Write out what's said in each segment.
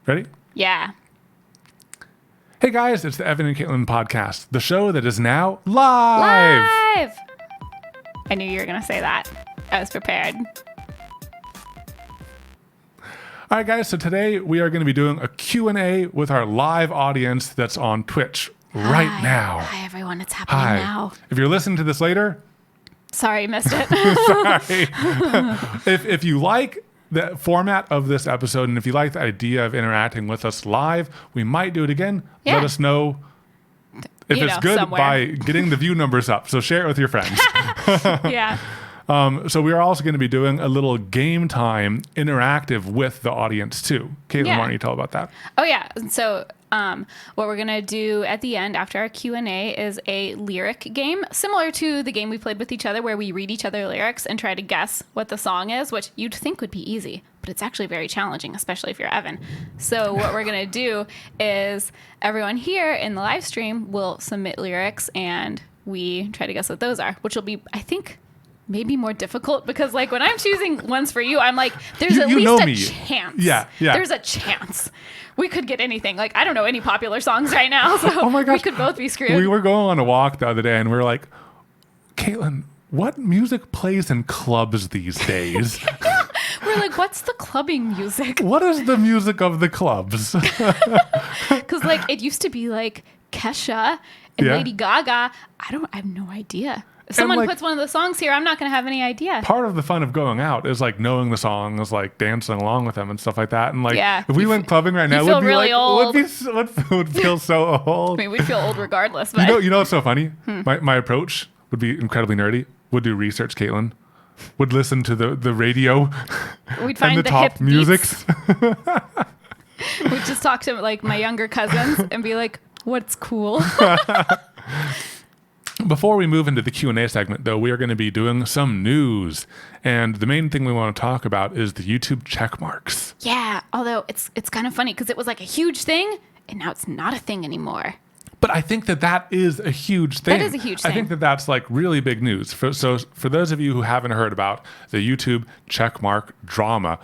Ready? Yeah. Hey guys, it's the Evan and Katelyn podcast, the show that is now live. I knew you were going to say that. I was prepared. All right, guys, so today we are going to be doing a Q&A with our live audience that's on Twitch right now. Hi, everyone. It's happening now. If you're listening to this later, sorry, you missed it. sorry. If you like the format of this episode and if you like the idea of interacting with us live, we might do it again. Yeah. Let us know if it's good somewhere. by getting the view numbers up. So share it with your friends. Yeah. So we are also going to be doing a little game time interactive with the audience too. Katelyn, Yeah. why don't you tell about that? Oh, yeah. So what we're going to do at the end after our Q&A is a lyric game, similar to the game we played with each other where we read each other lyrics and try to guess what the song is, which you'd think would be easy, but it's actually very challenging, especially if you're Evan. So what we're going to do is everyone here in the live stream will submit lyrics and we try to guess what those are, which will be, I think, maybe more difficult because like when I'm choosing ones for you, I'm like, there's at least a chance. Yeah. There's a chance. We could get anything. Like, I don't know any popular songs right now, so Oh my gosh. we could both be screwed. We were going on a walk the other day and we were like, Katelyn, what music plays in clubs these days? We're like, what's the clubbing music? What is the music of the clubs? Because like it used to be like Kesha and Yeah. Lady Gaga. I have no idea. If someone like- puts one of the songs here, I'm not going to have any idea. Part of the fun of going out is like knowing the songs, like dancing along with them and stuff like that. And like, Yeah. if we went clubbing right now, it feel would be really like, old. would feel so old. I mean, we'd feel old regardless. But You know what's so funny? Hmm. My approach would be incredibly nerdy. Would do research, Katelyn. Would listen to the radio we'd find and the the top hip music. beats. We'd just talk to like my younger cousins and be like, what's cool? Before we move into the Q&A segment, though, we are going to be doing some news. And the main thing we want to talk about is the YouTube check marks. Yeah, although it's kind of funny because it was like a huge thing and now it's not a thing anymore. But I think that is a huge thing. That is a huge I thing. think that's like really big news. So for those of you who haven't heard about the YouTube check mark drama,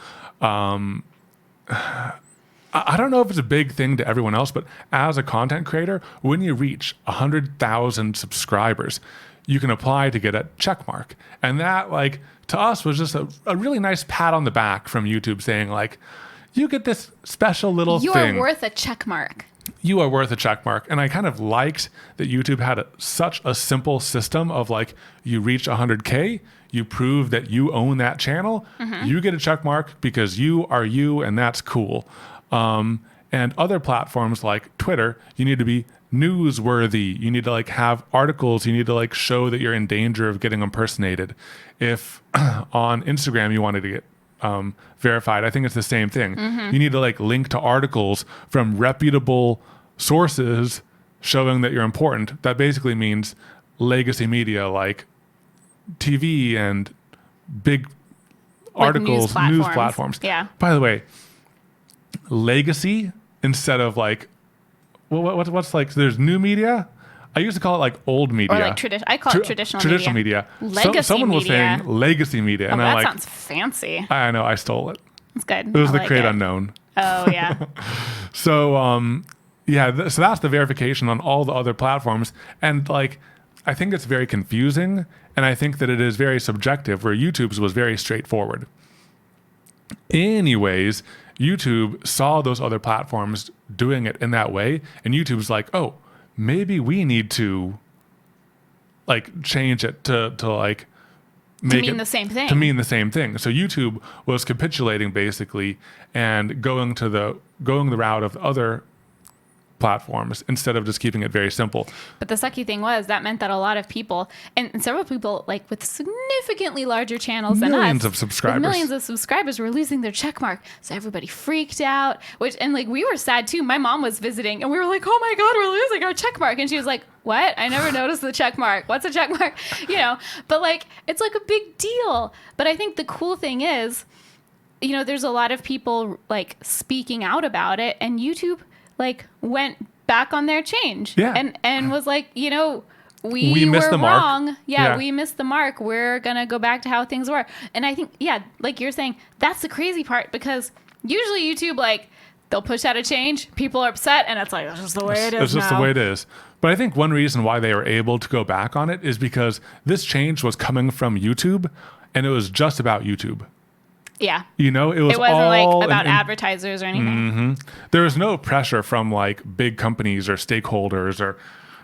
I don't know if it's a big thing to everyone else, but as a content creator, when you reach 100,000 subscribers, you can apply to get a check mark. And that, like, to us was just a really nice pat on the back from YouTube saying, like, you get this special little You thing. are worth a check mark. You are worth a check mark. And I kind of liked that YouTube had such a simple system of like, you reach 100K, you prove that you own that channel, you get a check mark because you are you, and that's cool. And other platforms like Twitter, you need to be newsworthy. You need to like have articles. You need to like show that you're in danger of getting impersonated. If on Instagram you wanted to get verified, I think it's the same thing. You need to like link to articles from reputable sources showing that you're important. That basically means legacy media like TV and big Like articles, news platforms. Yeah. By the way, legacy instead of like what's like there's new media. I used to call it like old media. Or like tradition. I call it traditional media. Legacy someone was media. saying legacy media, Oh, and that I'm like, sounds fancy. I know, I stole it. That's good. It was I the like great it. unknown. Oh, yeah. So so that's the verification on all the other platforms, and like I think it's very confusing, and I think that it is very subjective. Where YouTube's was very straightforward. Anyways, YouTube saw those other platforms doing it in that way, and YouTube's like, oh, maybe we need to like change it to like make mean it the same thing. To mean the same thing. So YouTube was capitulating basically and going the route of other platforms instead of just keeping it very simple. But the sucky thing was that meant that a lot of people and several people like with significantly larger channels than us, Millions of subscribers. with millions of subscribers were losing their check mark. So everybody freaked out, and like we were sad too. My mom was visiting and we were like, oh my God, we're losing our check mark. And she was like, what? I never noticed the check mark. What's a check mark? But like, it's like a big deal. But I think the cool thing is, there's a lot of people like speaking out about it, and YouTube like went back on their change and was like, we missed were the mark. wrong. We missed the mark. We're going to go back to how things were. And I think, like you're saying, that's the crazy part because usually YouTube like they'll push out a change. People are upset, and it's like, that's just the way it is. It's just the way it is. But I think one reason why they were able to go back on it is because this change was coming from YouTube, and it was just about YouTube. Yeah. You know, it wasn't like about advertisers or anything. There was no pressure from like big companies or stakeholders or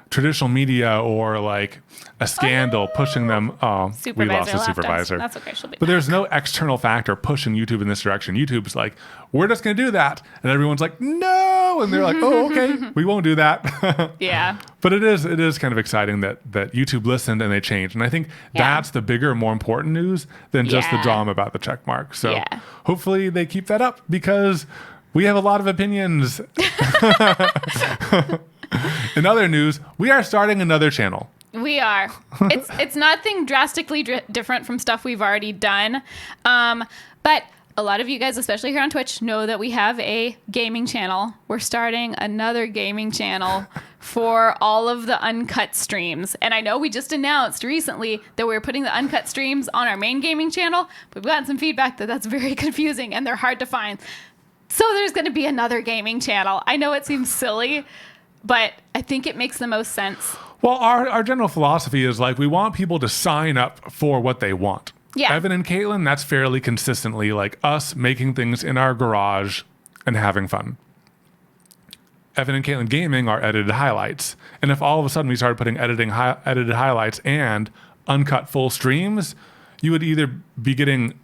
traditional media or like a scandal pushing them. Oh, we lost the supervisor. That's okay. She'll be But there's no external factor pushing YouTube in this direction. YouTube's like, we're just going to do that. And everyone's like, no. And they're like, oh, okay, we won't do that. Yeah. But it is kind of exciting that YouTube listened and they changed. And I think that's the bigger, more important news than just the drama about the check mark. So hopefully they keep that up because we have a lot of opinions. In other news, we are starting another channel. We are. It's nothing drastically different from stuff we've already done. But a lot of you guys, especially here on Twitch, know that we have a gaming channel. We're starting another gaming channel for all of the uncut streams. And I know we just announced recently that we were putting the uncut streams on our main gaming channel. We've gotten some feedback that that's very confusing and they're hard to find. So there's going to be another gaming channel. I know it seems silly, but I think it makes the most sense. Well, our general philosophy is like we want people to sign up for what they want. Yeah. Evan and Katelyn, that's fairly consistently like us making things in our garage and having fun. Evan and Katelyn Gaming are edited highlights. And if all of a sudden we started putting edited highlights and uncut full streams, you would either be getting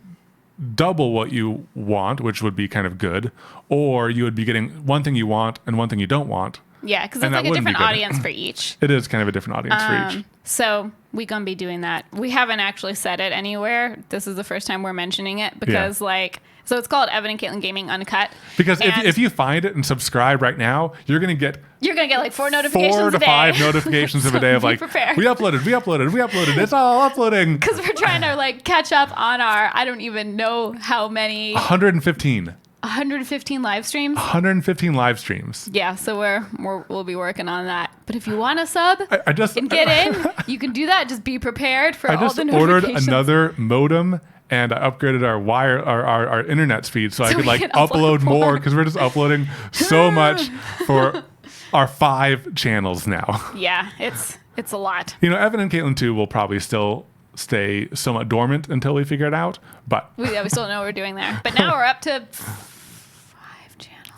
double what you want, which would be kind of good, or you would be getting one thing you want and one thing you don't want. Yeah, because it's like a different audience for each. It is kind of a different audience for each. So we're going to be doing that. We haven't actually said it anywhere. This is the first time we're mentioning it because so it's called Evan and Katelyn Gaming Uncut. Because if you find it and subscribe right now, you're going to get like 4 notifications 4 to 5 notifications of a day of like, prepared. we uploaded. It's all uploading. Because we're trying to like catch up on I don't even know how many. 115 live streams. 115 live streams. Yeah, so we'll be working on that. But if you want to sub and get in, you can do that. Just be prepared for all the notifications. I just ordered another modem and I upgraded our internet speed so I could like upload more because we're just uploading so much for our 5 channels now. Yeah, it's a lot. You know, Evan and Katelyn too will probably still stay somewhat dormant until we figure it out, but we still don't know what we're doing there. But now we're up to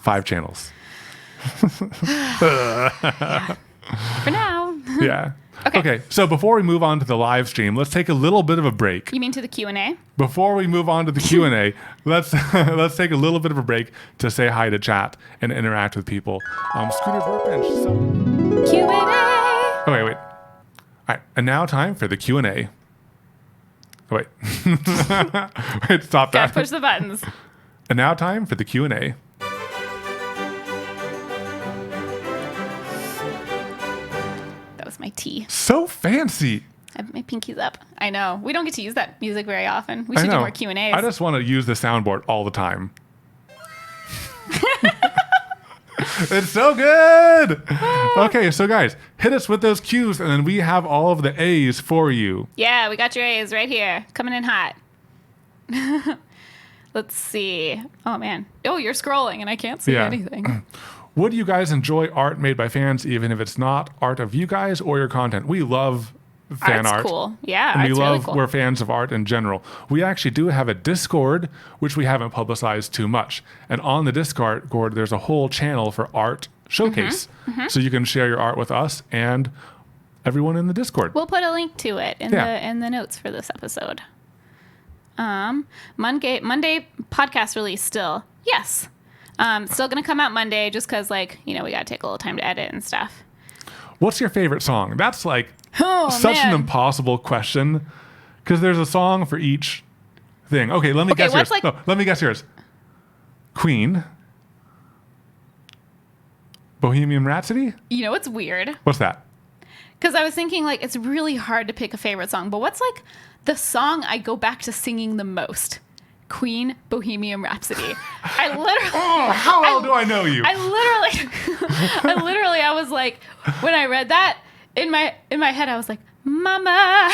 5 channels. Yeah. For now. Yeah. Okay. So before we move on to the live stream, let's take a little bit of a break. You mean to the Q&A? Before we move on to the Q&A, let's take a little bit of a break to say hi to chat and interact with people. Scooter Burpinch. Q&A. Okay, wait. All right. And now time for the Q&A. Oh, wait. Wait, stop that. Gotta push the buttons. And now time for the Q&A. My tea. So fancy. I have my pinkies up. I know. We don't get to use that music very often. We should do more Q&As. I just want to use the soundboard all the time. It's so good. Okay, so guys, hit us with those Q's and then we have all of the A's for you. Yeah, we got your A's right here. Coming in hot. Let's see. Oh, man. Oh, you're scrolling and I can't see anything. Would you guys enjoy art made by fans, even if it's not art of you guys or your content? We love fan art. Cool. Yeah, and we love, really cool. We're fans of art in general. We actually do have a Discord, which we haven't publicized too much. And on the Discord, there's a whole channel for art showcase. So you can share your art with us and everyone in the Discord. We'll put a link to it in the notes for this episode. Monday podcast release still. Yes. Still going to come out Monday just because, we got to take a little time to edit and stuff. What's your favorite song? That's such an impossible question because there's a song for each thing. Okay, let me guess yours. Let me guess yours. Queen. Bohemian Rhapsody? You know what's weird? What's that? Because I was thinking, it's really hard to pick a favorite song. But what's, the song I go back to singing the most? Queen, Bohemian Rhapsody. I literally. Oh, how well do I know you? I was like, when I read that in my head, I was like, Mama.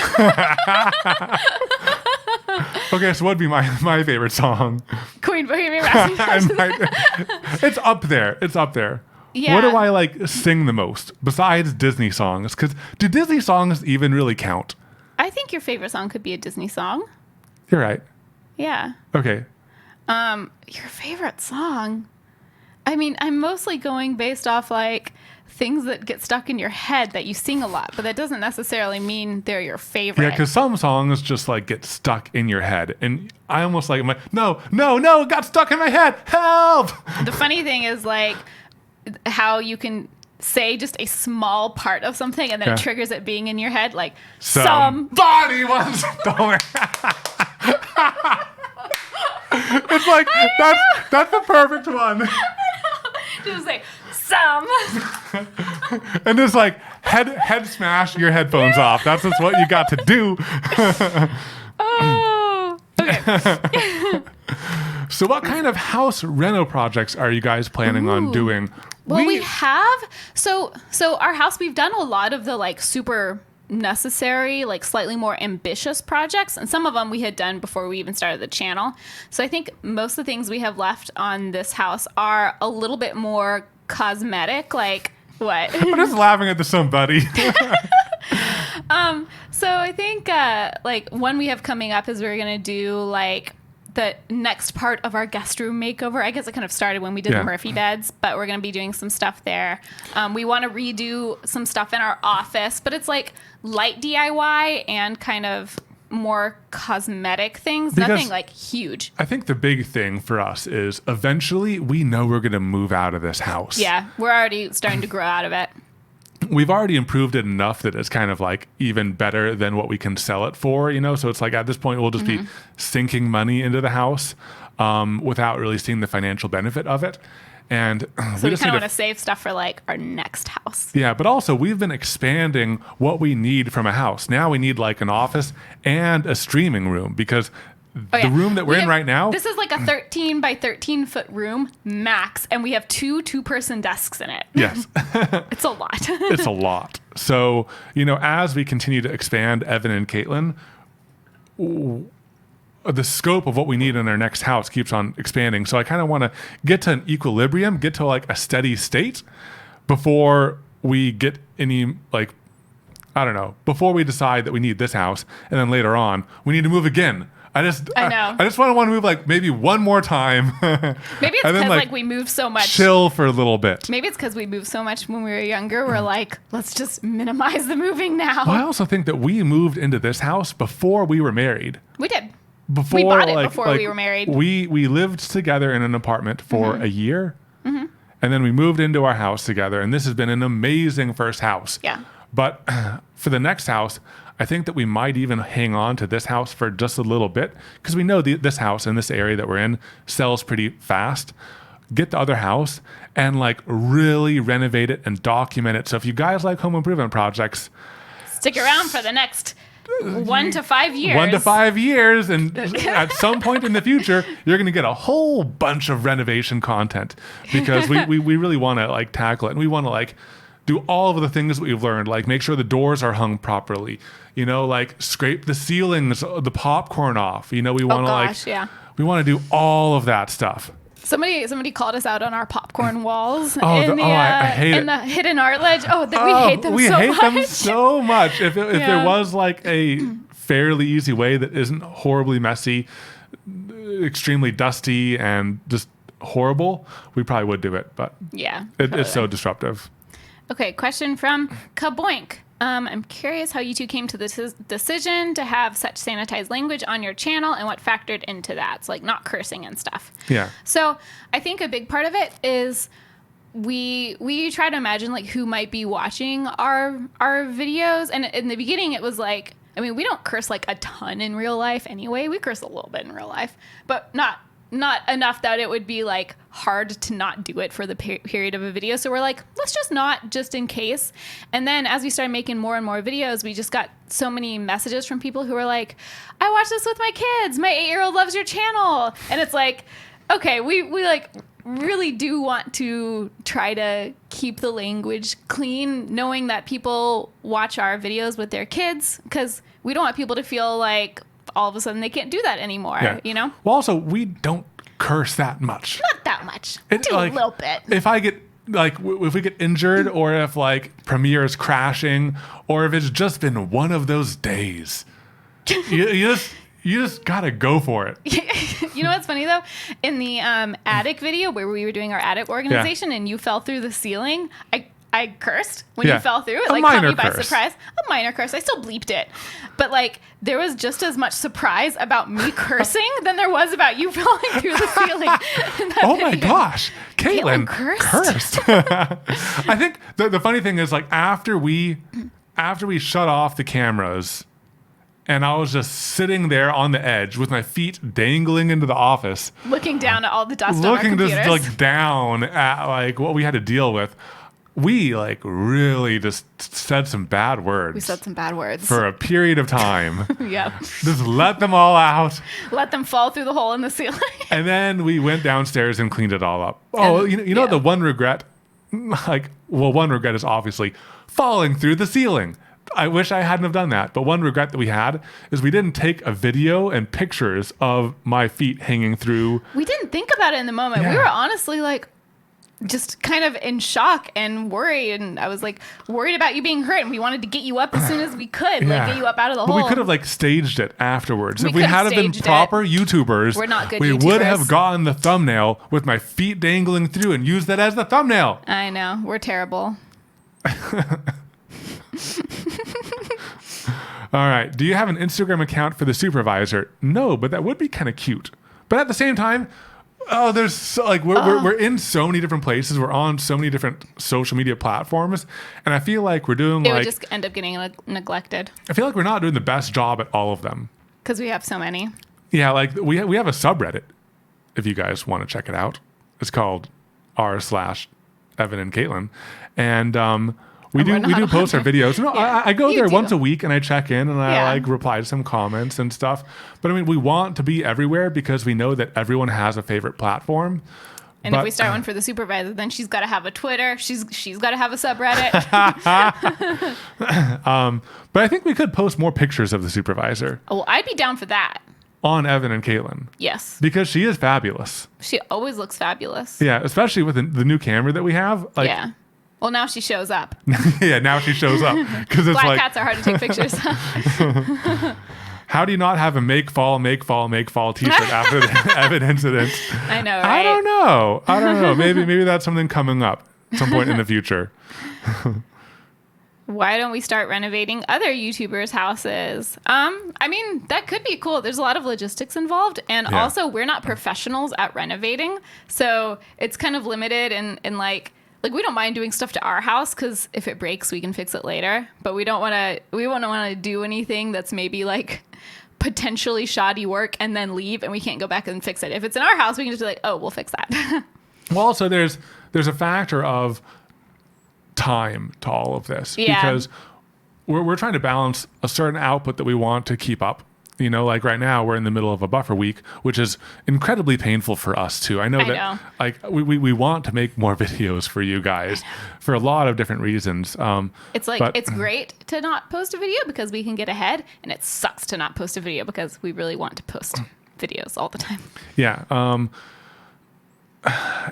Okay, so what'd be my favorite song? Queen Bohemian Rhapsody. It's up there. It's up there. Yeah. What do I like sing the most besides Disney songs? Because do Disney songs even really count? I think your favorite song could be a Disney song. You're right. Yeah. Okay. Your favorite song? I mean, I'm mostly going based off like things that get stuck in your head that you sing a lot, but that doesn't necessarily mean they're your favorite. Yeah, because some songs just like get stuck in your head, and I almost like, no, it got stuck in my head. Help! The funny thing is like how you can say just a small part of something and then it triggers it being in your head, like somebody wants to. It's like that's the perfect one. Just like some. And just like head smash your headphones off. That's just what you got to do. Oh, okay. So what kind of house reno projects are you guys planning on doing? Well, we have. So our house, we've done a lot of the like super necessary, like slightly more ambitious projects. And some of them we had done before we even started the channel. So I think most of the things we have left on this house are a little bit more cosmetic. Like what? I'm just laughing at the somebody. So I think like one we have coming up is we're going to do like the next part of our guest room makeover. I guess it kind of started when we did the Murphy beds, but we're going to be doing some stuff there. We want to redo some stuff in our office, but it's like light DIY and kind of more cosmetic things. Because nothing like huge. I think the big thing for us is eventually we know we're going to move out of this house. Yeah, we're already starting to grow out of it. We've already improved it enough that it's kind of like even better than what we can sell it for, you know? So it's like at this point, we'll just be sinking money into the house without really seeing the financial benefit of it. And so we kind of want to save stuff for like our next house. Yeah, but also we've been expanding what we need from a house. Now we need like an office and a streaming room because the room that we're in right now. This is like a 13 by 13 foot room max, and we have two-person desks in it. Yes. It's a lot. It's a lot. So, you know, as we continue to expand Evan and Katelyn, the scope of what we need in our next house keeps on expanding. So I kind of want to get to an equilibrium, get to like a steady state before we get any like, I don't know, before we decide that we need this house. And then later on, we need to move again. I know. I just want to move like maybe one more time. Maybe it's because like we moved so much. Chill for a little bit. Maybe it's because we moved so much when we were younger. We're like, let's just minimize the moving now. Well, I also think that we moved into this house before we were married. We did. We bought it before we were married. We lived together in an apartment for a year. And then we moved into our house together. And this has been an amazing first house. Yeah. But for the next house, I think that we might even hang on to this house for just a little bit because we know this house in this area that we're in sells pretty fast. Get the other house and like really renovate it and document it. So if you guys like home improvement projects, stick around for the next 1 to 5 years. 1 to 5 years. And at some point in the future, you're going to get a whole bunch of renovation content because we really want to like tackle it. And we want to like do all of the things that we've learned, like make sure the doors are hung properly, you know, like scrape the ceilings, the popcorn off, you know, we want to we want to do all of that stuff. Somebody called us out on our popcorn walls I hate in the hidden art ledge. We hate them so much. We hate them so much. If there was like a fairly easy way that isn't horribly messy, extremely dusty and just horrible, we probably would do it. But it's so disruptive. Okay, question from Kaboink. I'm curious how you two came to this decision to have such sanitized language on your channel and what factored into that. It's like not cursing and stuff. Yeah. So I think a big part of it is we try to imagine like who might be watching our videos. And in the beginning, it was like, I mean, we don't curse like a ton in real life anyway. We curse a little bit in real life, but not enough that it would be like hard to not do it for the period of a video. So we're like, let's just not, just in case. And then as we started making more and more videos, we just got so many messages from people who were like, I watch this with my kids. My 8-year-old loves your channel. And it's like, okay, we like really do want to try to keep the language clean, knowing that people watch our videos with their kids, because we don't want people to feel like all of a sudden they can't do that anymore, Yeah. you know? Well, also, we don't curse that much. Not that much. It's Do like, a little bit. If I get like if we get injured, or if like Premiere is crashing, or if it's just been one of those days, you just gotta go for it. You know what's funny though? In the attic video where we were doing our attic organization and you fell through the ceiling, I cursed when you fell through. It like caught me by surprise. A minor curse. I still bleeped it. But like there was just as much surprise about me cursing than there was about you falling through the ceiling. Oh my gosh. Katelyn cursed. I think the funny thing is, like, after we shut off the cameras and I was just sitting there on the edge with my feet dangling into the office, looking down at all the dust on our looking computers. just like down at like what we had to deal with. We like really just said some bad words. We said some bad words for a period of time. Yep. Just let them all out. Let them fall through the hole in the ceiling. And then we went downstairs and cleaned it all up. Oh, you know the one regret, one regret is obviously falling through the ceiling. I wish I hadn't have done that. But one regret that we had is we didn't take a video and pictures of my feet hanging through. We didn't think about it in the moment. Yeah. We were honestly like, just kind of in shock and worried, and I was like worried about you being hurt, and we wanted to get you up as soon as we could, like get you up out of the hole. We could have like staged it afterwards. If we could had have been staged proper YouTubers, We're not good we YouTubers. would have gotten the thumbnail with my feet dangling through and used that as the thumbnail. I know, we're terrible. All right. Do you have an Instagram account for the supervisor? No, but that would be kind of cute. But at the same time, there's so, like we're in so many different places. We're on so many different social media platforms, and I feel like we're doing It would just end up getting neglected I feel like we're not doing the best job at all of them. because we have so many. Yeah, like we have a subreddit. If you guys want to check it out, it's called r/Evan and Katelyn, and we do post our videos. No, Yeah, I go you there do. once a week and I check in and I Yeah. like reply to some comments and stuff. But I mean, we want to be everywhere because we know that everyone has a favorite platform. And if we start one for the supervisor, then she's got to have a Twitter. She's got to have a subreddit. But I think we could post more pictures of the supervisor Oh, well, I'd be down for that. on Evan and Katelyn Yes. because she is fabulous. She always looks fabulous. Yeah, especially with the new camera that we have. Like, Yeah. Well, now she shows up. yeah, now she shows up because it's Black like, cats are hard to take pictures of. how do you not have a make fall t-shirt after the Evan incident? I know, right? I don't know. Maybe that's something coming up at some point in the future. Why don't we start renovating other YouTubers' houses? I mean, that could be cool. There's a lot of logistics involved. And Yeah. also, we're not professionals at renovating. So it's kind of limited in like we don't mind doing stuff to our house because if it breaks, we can fix it later. But we don't want to do anything that's maybe like potentially shoddy work and then leave and we can't go back and fix it. If it's in our house, we can just be like, oh, we'll fix that. Well, also there's a factor of time to all of this because we're trying to balance a certain output that we want to keep up. You know, like right now we're in the middle of a buffer week, which is incredibly painful for us too. I know. Like we want to make more videos for you guys for a lot of different reasons. It's like it's great to not post a video because we can get ahead, and it sucks to not post a video because we really want to post videos all the time. Yeah.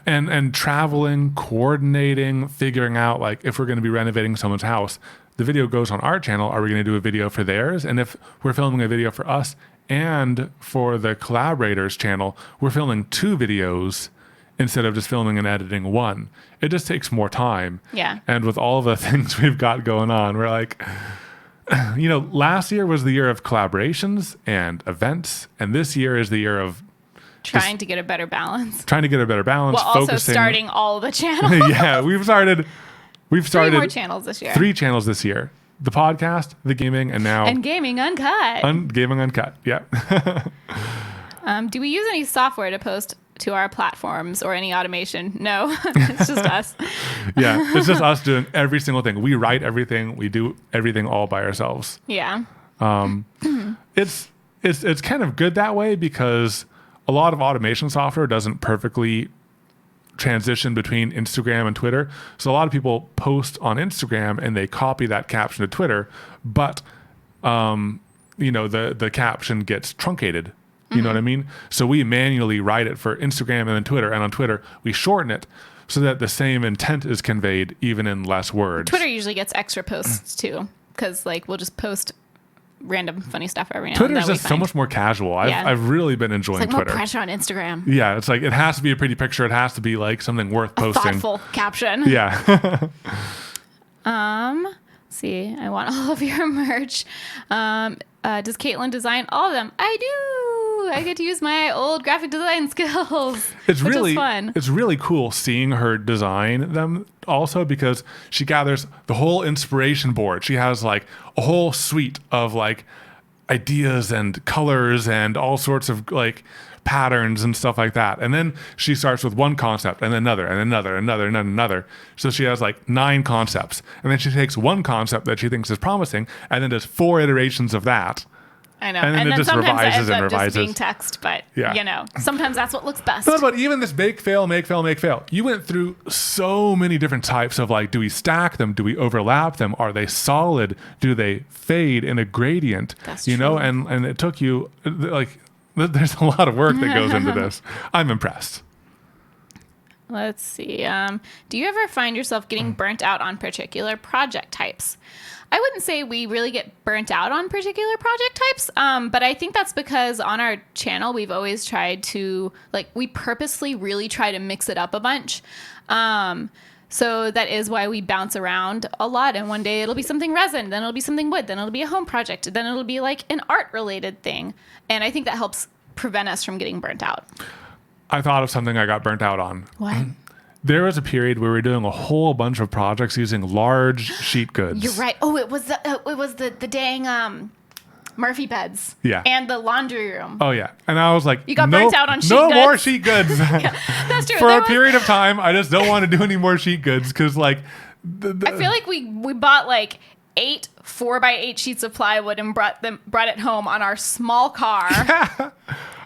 And traveling, coordinating, figuring out like if we're going to be renovating someone's house, the video goes on our channel. Are we going to do a video for theirs? And if we're filming a video for us and for the collaborators channel, we're filming 2 videos instead of just filming and editing 1. It just takes more time. Yeah. And with all the things we've got going on, we're like, you know, last year was the year of collaborations and events. And this year is the year of Trying to get a better balance. While Also starting all the channels. Yeah, we've started 3 more channels this year. 3 channels this year. The podcast, the gaming, and now Gaming Uncut. Gaming Uncut. Yeah. Do we use any software to post to our platforms or any automation? No, it's just us. Yeah, it's just us doing every single thing. We write everything. We do everything all by ourselves. Yeah. It's kind of good that way because a lot of automation software doesn't perfectly transition between Instagram and Twitter. So a lot of people post on Instagram and they copy that caption to Twitter, but the caption gets truncated. You know what I mean? So we manually write it for Instagram and then Twitter, and on Twitter we shorten it so that the same intent is conveyed even in less words. Twitter usually gets extra posts too, because like we'll just post random funny stuff every now and then. Twitter's just so much more casual. I've really been enjoying it's like Twitter. More pressure on Instagram. Yeah, it's like it has to be a pretty picture. It has to be like something worth posting. Thoughtful caption. Yeah. See, I want all of your merch. Does Katelyn design all of them? I do. I get to use my old graphic design skills. Which is fun. It's really cool seeing her design them also, because she gathers the whole inspiration board. She has like a whole suite of like ideas and colors and all sorts of like patterns and stuff like that. And then she starts with one concept and another and another and another and another. So she has like 9 concepts. And then she takes one concept that she thinks is promising and then does 4 iterations of that. I know. And then it just sometimes revises it ends and up revises. just being text, but Yeah. Sometimes that's what looks best. No, but even this make, fail, make, fail, make, fail. You went through so many different types of like, do we stack them? Do we overlap them? Are they solid? Do they fade in a gradient? That's true. true. And it took you like, there's a lot of work that goes into this. I'm impressed. Let's see. Do you ever find yourself getting burnt out on particular project types? I wouldn't say we really get burnt out on particular project types, but I think that's because on our channel, we've always tried to, we purposely really try to mix it up a bunch. So that is why we bounce around a lot. And one day it'll be something resin, then it'll be something wood, then it'll be a home project, then it'll be like an art related thing. And I think that helps prevent us from getting burnt out. I thought of something I got burnt out on. What? There was a period where we were doing a whole bunch of projects using large sheet goods. You're right. Oh, it was the dang Murphy beds. Yeah. And the laundry room. Oh yeah. And I was like, you got burnt out on sheet goods. No more sheet goods. Yeah, that's true. For a period of time, I just don't want to do any more sheet goods because like. I feel like we bought like 8 4x8 sheets of plywood and brought it home on our small car.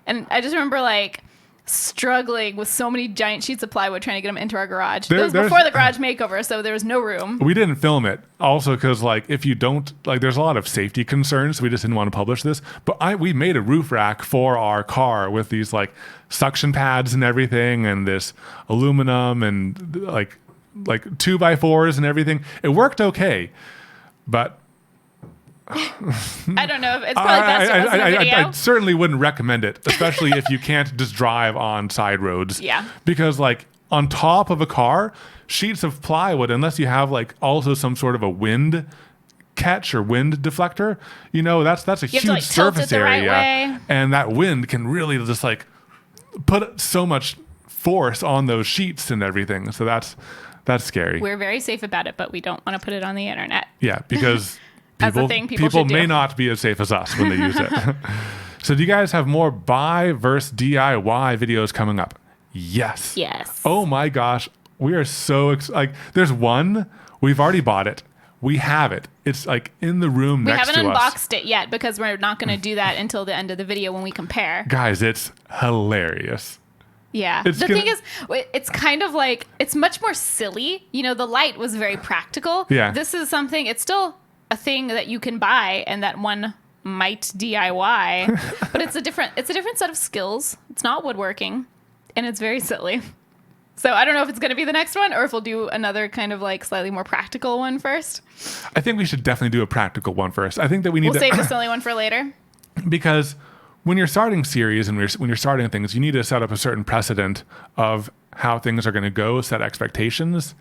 And I just remember like struggling with so many giant sheets of plywood trying to get them into our garage. It was before the garage makeover, so there was no room. We didn't film it also because like if you don't like there's a lot of safety concerns, so we just didn't want to publish this. But we made a roof rack for our car with these like suction pads and everything and this aluminum and like 2x4s and everything. It worked okay, but I don't know. It's probably best to listen to the video. I certainly wouldn't recommend it, especially if you can't just drive on side roads. Yeah. Because like on top of a car, sheets of plywood, unless you have like also some sort of a wind catch or wind deflector, that's a huge surface area. Right, and that wind can really just like put so much force on those sheets and everything. So that's scary. We're very safe about it, but we don't want to put it on the internet. Yeah, because people may not be as safe as us when they use it. So do you guys have more buy versus DIY videos coming up? Yes. Yes. Oh my gosh. We are so there's one, we've already bought it. We have it. It's like in the room next to us. We haven't unboxed it yet because we're not going to do that until the end of the video when we compare. Guys, it's hilarious. Yeah. The thing is, it's kind of like, it's much more silly. The light was very practical. Yeah. This is something, it's still a thing that you can buy and that one might DIY, but it's a different set of skills. It's not woodworking and it's very silly. So I don't know if it's going to be the next one or if we'll do another kind of like slightly more practical one first. I think we should definitely do a practical one first. I think that we'll save the silly one for later. Because when you're starting series and when you're starting things, you need to set up a certain precedent of how things are going to go, set expectations.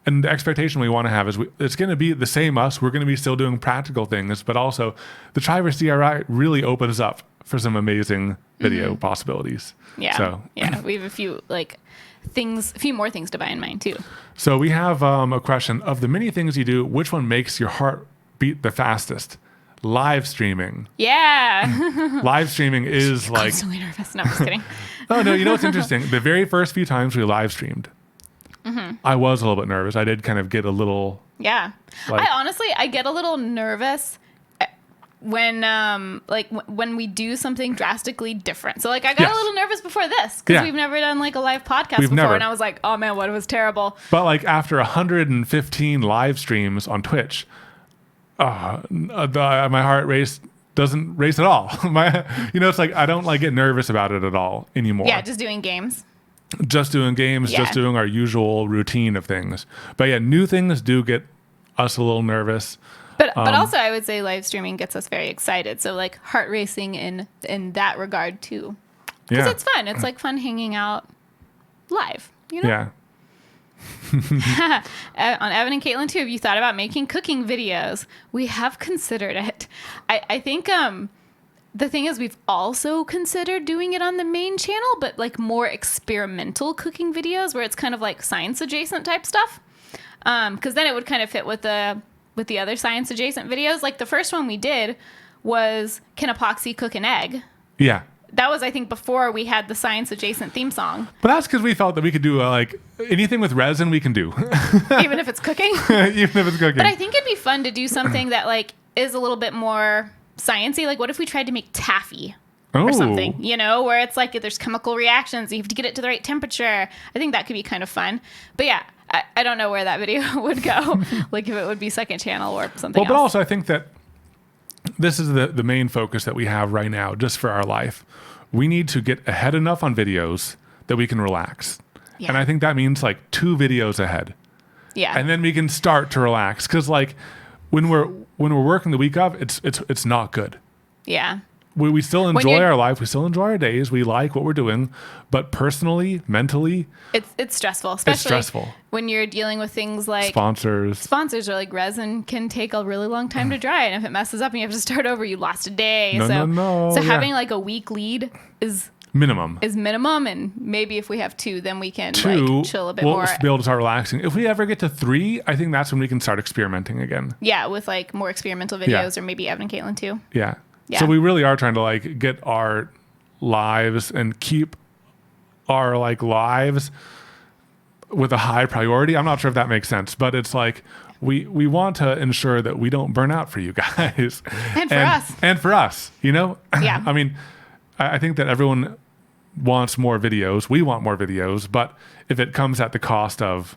And the expectation we want to have is it's going to be the same us. We're going to be still doing practical things, but also the try versus DIY really opens up for some amazing video possibilities. Yeah. So yeah, we have a few more things to buy in mind too. So we have a question: of the many things you do, which one makes your heart beat the fastest? Live streaming. Yeah. Live streaming is like constantly nervous. No, I'm just kidding. Oh no, what's interesting? The very first few times we live streamed, I was a little bit nervous. I did kind of get a little. Yeah. I get a little nervous when when we do something drastically different. So I got a little nervous before this because we've never done a live podcast before. And I was like, oh man, what was terrible. But after 115 live streams on Twitch, my heart raced doesn't race at all. It's like I don't like get nervous about it at all anymore. Yeah, just doing games. Just doing games, just doing our usual routine of things. But yeah, new things do get us a little nervous. But also I would say live streaming gets us very excited. So like heart racing in that regard too. Because it's fun. It's like fun hanging out live, Yeah. On Evan and Katelyn too, have you thought about making cooking videos? We have considered it. I think the thing is we've also considered doing it on the main channel, but like more experimental cooking videos where it's kind of like science adjacent type stuff. Because then it would kind of fit with the other science adjacent videos. Like the first one we did was Can Epoxy Cook an Egg? Yeah. That was, I think, before we had the science adjacent theme song. But that's because we felt that we could do like anything with resin we can do. Even if it's cooking? Even if it's cooking. But I think it'd be fun to do something that like is a little bit more sciencey. Like what if we tried to make taffy or something, where it's like there's chemical reactions. You have to get it to the right temperature. I think that could be kind of fun. But yeah, I don't know where that video would go. Like if it would be second channel or something else. But also I think that this is the main focus that we have right now just for our life. We need to get ahead enough on videos that we can relax. Yeah. And I think that means like 2 videos ahead. Yeah. And then we can start to relax. Because like when we're working the week of, it's not good. Yeah. We still enjoy our life. We still enjoy our days. We like what we're doing. But personally, mentally, it's stressful. Especially it's stressful. When you're dealing with things like sponsors or like resin can take a really long time to dry. And if it messes up and you have to start over, you lost a day. So having like a week lead is minimum. And maybe if we have 2, then we can like chill a bit more. We'll be able to start relaxing. If we ever get to 3, I think that's when we can start experimenting again. Yeah, with like more experimental videos or maybe Evan and Katelyn too. Yeah. So we really are trying to like get our lives and keep our like lives with a high priority. I'm not sure if that makes sense, but it's like we want to ensure that we don't burn out for you guys. And for us. Yeah. I mean, I think that everyone wants more videos. We want more videos, but if it comes at the cost of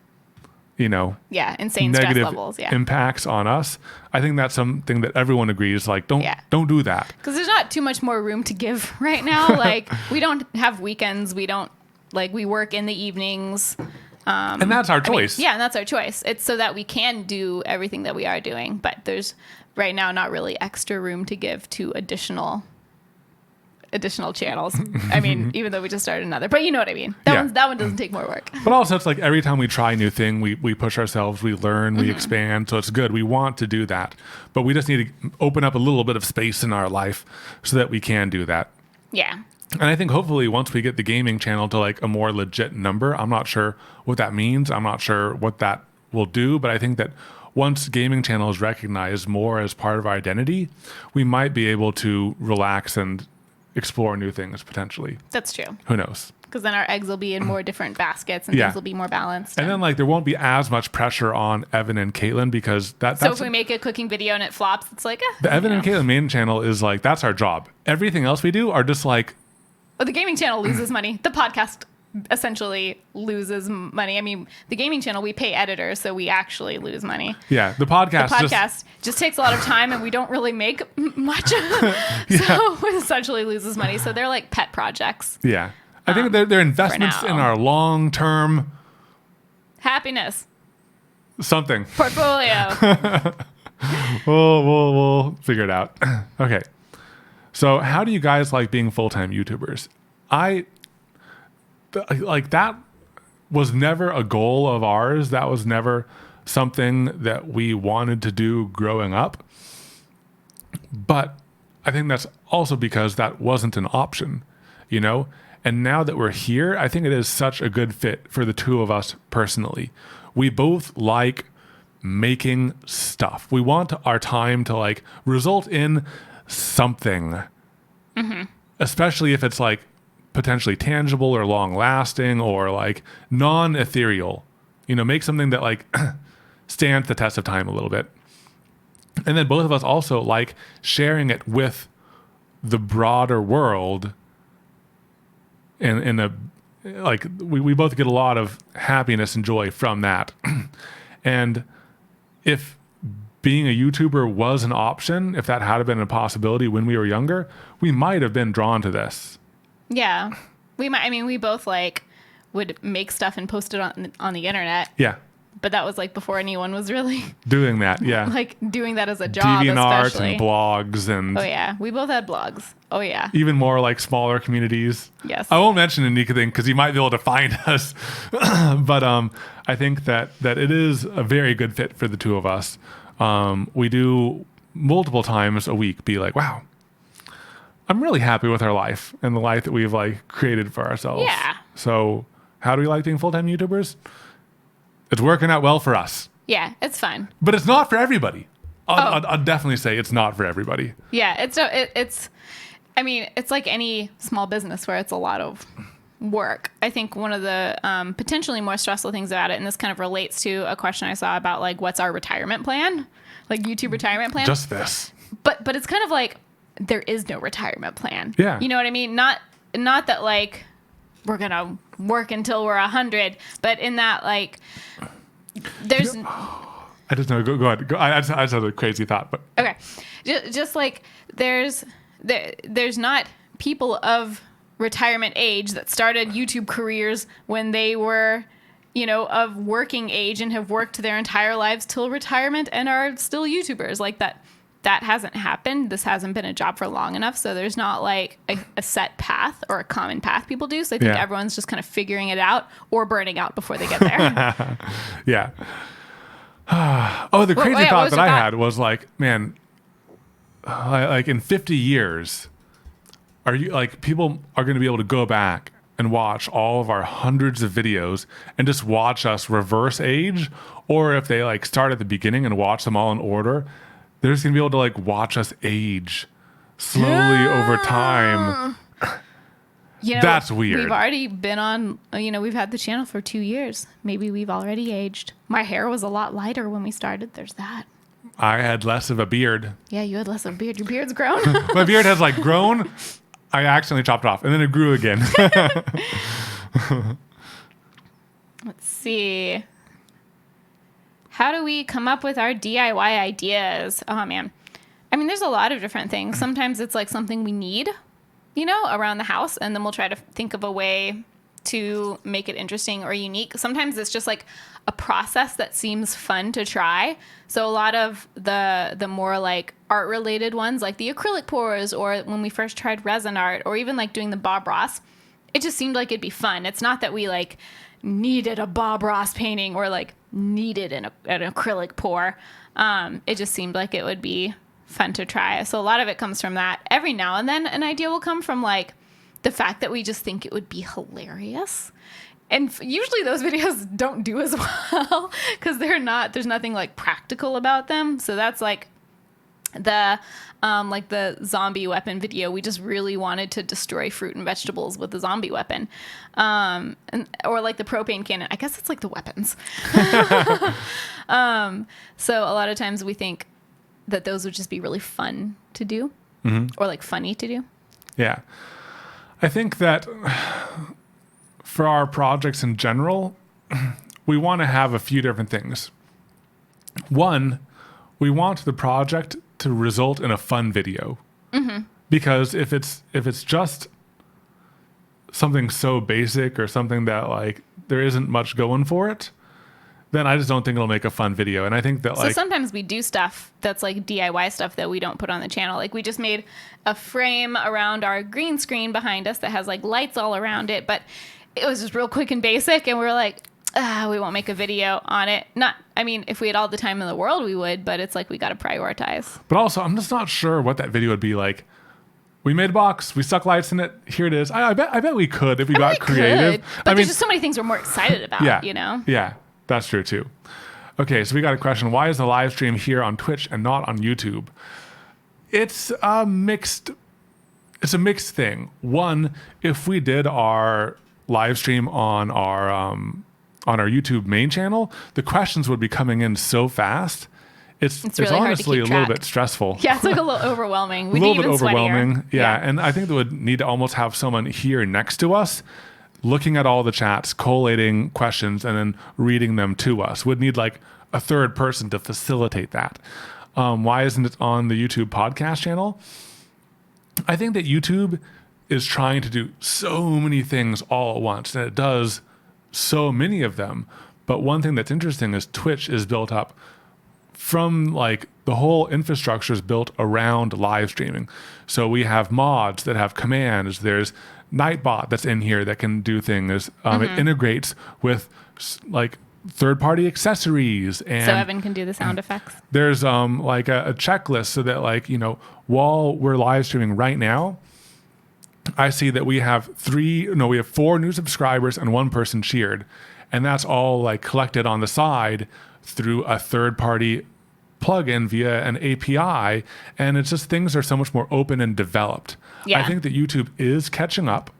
insane negative stress levels, impacts on us, I think that's something that everyone agrees, like, don't do that. Because there's not too much more room to give right now. Like, we don't have weekends. We don't, like, we work in the evenings. And that's our choice. And that's our choice. It's so that we can do everything that we are doing. But there's right now not really extra room to give to additional channels. I mean, even though we just started another, but you know what I mean. That one doesn't take more work. But also it's like every time we try a new thing, we push ourselves, we learn, we expand. So it's good. We want to do that, but we just need to open up a little bit of space in our life so that we can do that. Yeah. And I think hopefully once we get the gaming channel to like a more legit number, I'm not sure what that means. I'm not sure what that will do, but I think that once gaming channel is recognized more as part of our identity, we might be able to relax and explore new things potentially. That's true. Who knows? Because then our eggs will be in more different baskets and things will be more balanced. And then like there won't be as much pressure on Evan and Katelyn because that's... So if we make a cooking video and it flops, it's like... the Evan and Katelyn main channel is like, that's our job. Everything else we do are just like... Well, the gaming channel loses money. The podcast essentially loses money. I mean, the gaming channel, we pay editors, so we actually lose money. Yeah, the podcast just takes a lot of time, and we don't really make much. So it essentially loses money. So they're like pet projects. Yeah. I think they're investments in our long-term... happiness. Something. Portfolio. We'll figure it out. Okay. So how do you guys like being full-time YouTubers? That was never a goal of ours. That was never something that we wanted to do growing up. But I think that's also because that wasn't an option, And now that we're here, I think it is such a good fit for the two of us personally. We both like making stuff. We want our time to like result in something, especially if it's like potentially tangible or long lasting or like non-ethereal, make something that like stands the test of time a little bit. And then both of us also like sharing it with the broader world in a, like we both get a lot of happiness and joy from that. And if being a YouTuber was an option, if that had been a possibility when we were younger, we might have been drawn to this. Yeah. We both like would make stuff and post it on the internet. Yeah. But that was like before anyone was really doing that. Yeah. like doing that as a job, DeviantArt especially. and blogs and Oh yeah. We both had blogs. Oh yeah. even more like smaller communities. Yes. I won't mention the Nika thing because you might be able to find us. But I think that it is a very good fit for the two of us. We do multiple times a week be like, wow, I'm really happy with our life and the life that we've like created for ourselves. Yeah. So how do we like being full-time YouTubers? It's working out well for us. Yeah, it's fun. But it's not for everybody. I'll definitely say it's not for everybody. Yeah, it's like any small business where it's a lot of work. I think one of the potentially more stressful things about it, and this kind of relates to a question I saw about like what's our retirement plan, like YouTube retirement plan. Just this. But it's kind of like there is no retirement plan. Yeah. You know what I mean? Not that like we're gonna work until we're 100, but in that like there's. I just know. Go ahead. I just had a crazy thought, but Okay, just like there's not people of retirement age that started YouTube careers when they were, of working age and have worked their entire lives till retirement and are still YouTubers. Like that hasn't happened. This hasn't been a job for long enough. So there's not like a set path or a common path people do. So I think everyone's just kind of figuring it out or burning out before they get there. Yeah. Oh, the crazy thought that I had was like, man, like in 50 years, are you like people are going to be able to go back and watch all of our hundreds of videos and just watch us reverse age? Or if they like start at the beginning and watch them all in order, they're just going to be able to like watch us age slowly over time. That's weird. We've already been on, we've had the channel for 2 years. Maybe we've already aged. My hair was a lot lighter when we started. There's that. I had less of a beard. Yeah, you had less of a beard. Your beard's grown. My beard has like grown. I accidentally chopped it off and then it grew again. Let's see. How do we come up with our DIY ideas? Oh, man. I mean, there's a lot of different things. Sometimes it's like something we need, around the house, and then we'll try to think of a way to make it interesting or unique. Sometimes it's just like a process that seems fun to try. So a lot of the more like art related ones, like the acrylic pours, or when we first tried resin art, or even like doing the Bob Ross, it just seemed like it'd be fun. It's not that we like needed a Bob Ross painting or like needed an acrylic pour. It just seemed like it would be fun to try. So a lot of it comes from that. Every now and then an idea will come from like the fact that we just think it would be hilarious. And usually those videos don't do as well because there's nothing like practical about them. So that's like the zombie weapon video. We just really wanted to destroy fruit and vegetables with the zombie weapon. Or like the propane cannon. I guess it's like the weapons. So a lot of times we think that those would just be really fun to do, or like funny to do. Yeah. I think that for our projects in general, we want to have a few different things. One, we want the project to result in a fun video. Because if it's just something so basic or something that like there isn't much going for it, then I just don't think it'll make a fun video. And I think that So sometimes we do stuff that's like DIY stuff that we don't put on the channel. Like we just made a frame around our green screen behind us that has like lights all around it, but it was just real quick and basic. And we were like, we won't make a video on it. If we had all the time in the world, we would, but it's like we got to prioritize. But also, I'm just not sure what that video would be like. We made a box. We stuck lights in it. Here it is. I bet we could if we got creative. But there's just so many things we're more excited about, Yeah, that's true too. Okay, so we got a question. Why is the live stream here on Twitch and not on YouTube? It's a mixed thing. One, if we did our live stream on our YouTube main channel, the questions would be coming in so fast. It's really honestly a little track. bit stressful. Yeah, it's like a little overwhelming. A little bit overwhelming. Yeah, and I think they would need to almost have someone here next to us looking at all the chats, collating questions, and then reading them to us. Would need like a third person to facilitate that. Why isn't it on the YouTube podcast channel? I think that YouTube is trying to do so many things all at once, and it does so many of them. But one thing that's interesting is Twitch is built up from like the whole infrastructure is built around live streaming. So we have mods that have commands. There's Nightbot that's in here that can do things. It integrates with like third-party accessories, and So Evan can do the sound effects. there's like a checklist so that like, you know, while we're live streaming right now, I see that we have 4 new subscribers and 1 person cheered. And that's all like collected on the side through a third-party plugin via an API. And it's just things are so much more open and developed. Yeah. I think that YouTube is catching up.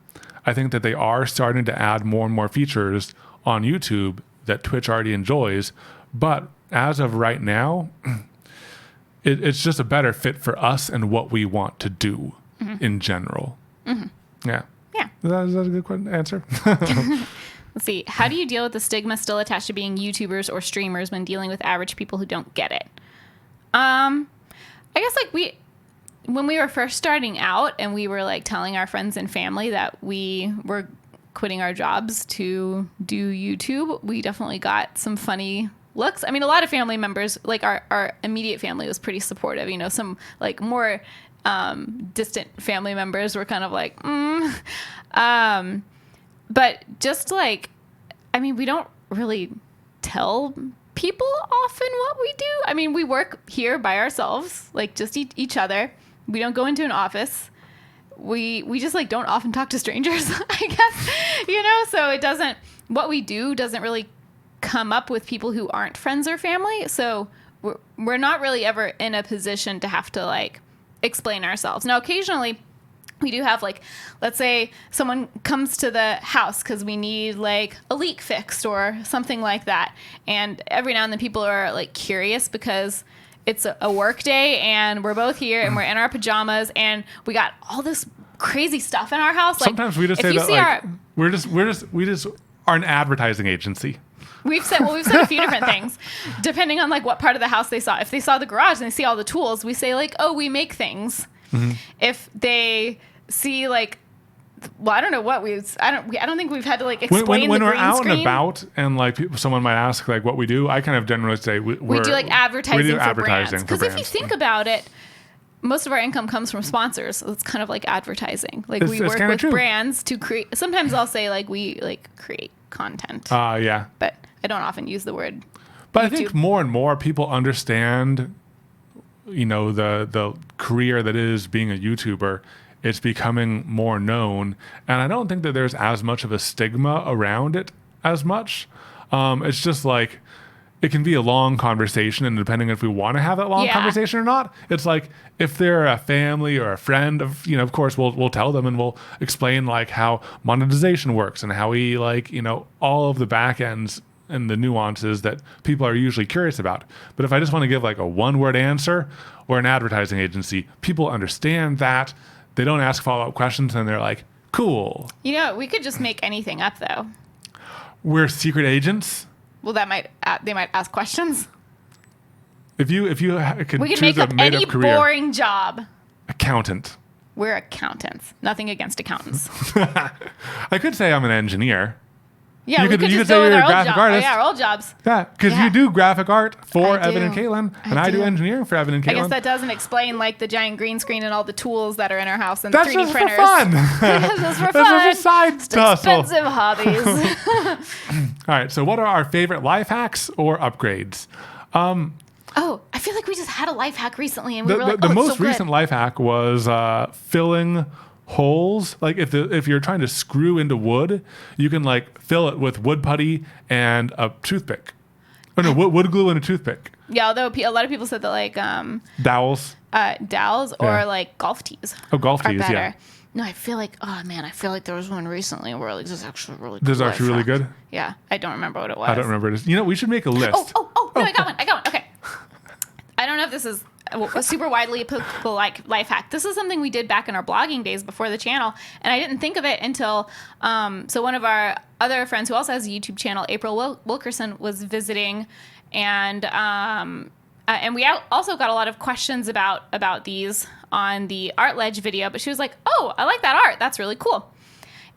I think that they are starting to add more and more features on YouTube that Twitch already enjoys. But as of right now, it's just a better fit for us and what we want to do in general. Yeah. Yeah. Is that a good answer? Let's see. How do you deal with the stigma still attached to being YouTubers or streamers when dealing with average people who don't get it? I guess like when we were first starting out and we were like telling our friends and family that we were quitting our jobs to do YouTube, we definitely got some funny looks. I mean, a lot of family members, like our immediate family was pretty supportive, you know, some like more distant family members were kind of like, but just like, I mean, we don't really tell people often what we do. I mean, we work here by ourselves, like just each other. We don't go into an office. We just like don't often talk to strangers, I guess, you know, so what we do doesn't really come up with people who aren't friends or family. So we're not really ever in a position to have to like explain ourselves. Now, occasionally we do have like, let's say someone comes to the house because we need like a leak fixed or something like that. And every now and then people are like curious because it's a work day and we're both here and we're in our pajamas and we got all this crazy stuff in our house. Like, sometimes we just say that like, we just are an advertising agency. We've said a few different things depending on like what part of the house they saw. If they saw the garage and they see all the tools, we say like, oh, we make things. If they see like, well, I don't know what I don't think we've had to like explain when the we're green out screen. and about and like someone might ask like what we do. I kind of generally say we do like advertising for brands. Because if you brands. think about it, most of our income comes from sponsors. So it's kind of like advertising. Like we work with true. brands to create. Sometimes I'll say like we like create content. Yeah. But I don't often use the word. But YouTube. I think more and more people understand, you know, the career that is being a YouTuber. It's becoming more known, and I don't think that there's as much of a stigma around it as much. It's just like it can be a long conversation, and depending if we want to have that long conversation or not, it's like if they're a family or a friend of, you know, of course we'll tell them and we'll explain like how monetization works and how we like, you know, all of the back ends and the nuances that people are usually curious about. But if I just want to give like a one-word answer or an advertising agency, people understand that. They don't ask follow-up questions and they're like, cool. You know, we could just make anything up though. We're secret agents. Well, they might ask questions. If you could We could choose make a up made-up any career, boring job. accountant. We're accountants. Nothing against accountants. I could say I'm an engineer. Yeah, You we could just say go with you're a our old graphic job. artist. Oh, yeah, our old jobs. Yeah, because Yeah. you do graphic art for I Evan do. and Katelyn, I and I do do. engineering for Evan and Katelyn. I guess that doesn't explain like the giant green screen and all the tools that are in our house and That's 3D just printers. for fun. That's just for That's fun. just a side Just hustle. expensive hobbies. All right, so what are our favorite life hacks or upgrades? Oh, I feel like we just had a life hack recently and we were like, The oh, most it's so recent good. life hack was filling holes. Like if you're trying to screw into wood, you can like fill it with wood putty and a toothpick. Oh no, wood glue and a toothpick. Yeah, although a lot of people said that like Dowels. dowels or Yeah. like golf tees Oh, golf are tees, better. yeah. No, I feel like, oh man, I feel like there was one recently where like this is actually really good. This is life actually really hack. good. Yeah, I don't remember what it was. I don't remember it. You know, we should make a list. Oh, no, I got one. Okay. I don't know if this is a super widely applicable like life hack. This is something we did back in our blogging days before the channel, and I didn't think of it until so one of our other friends who also has a YouTube channel, April Wilkerson, was visiting, and And we also got a lot of questions about these on the Art Ledge video, but she was like, oh, I like that art. That's really cool.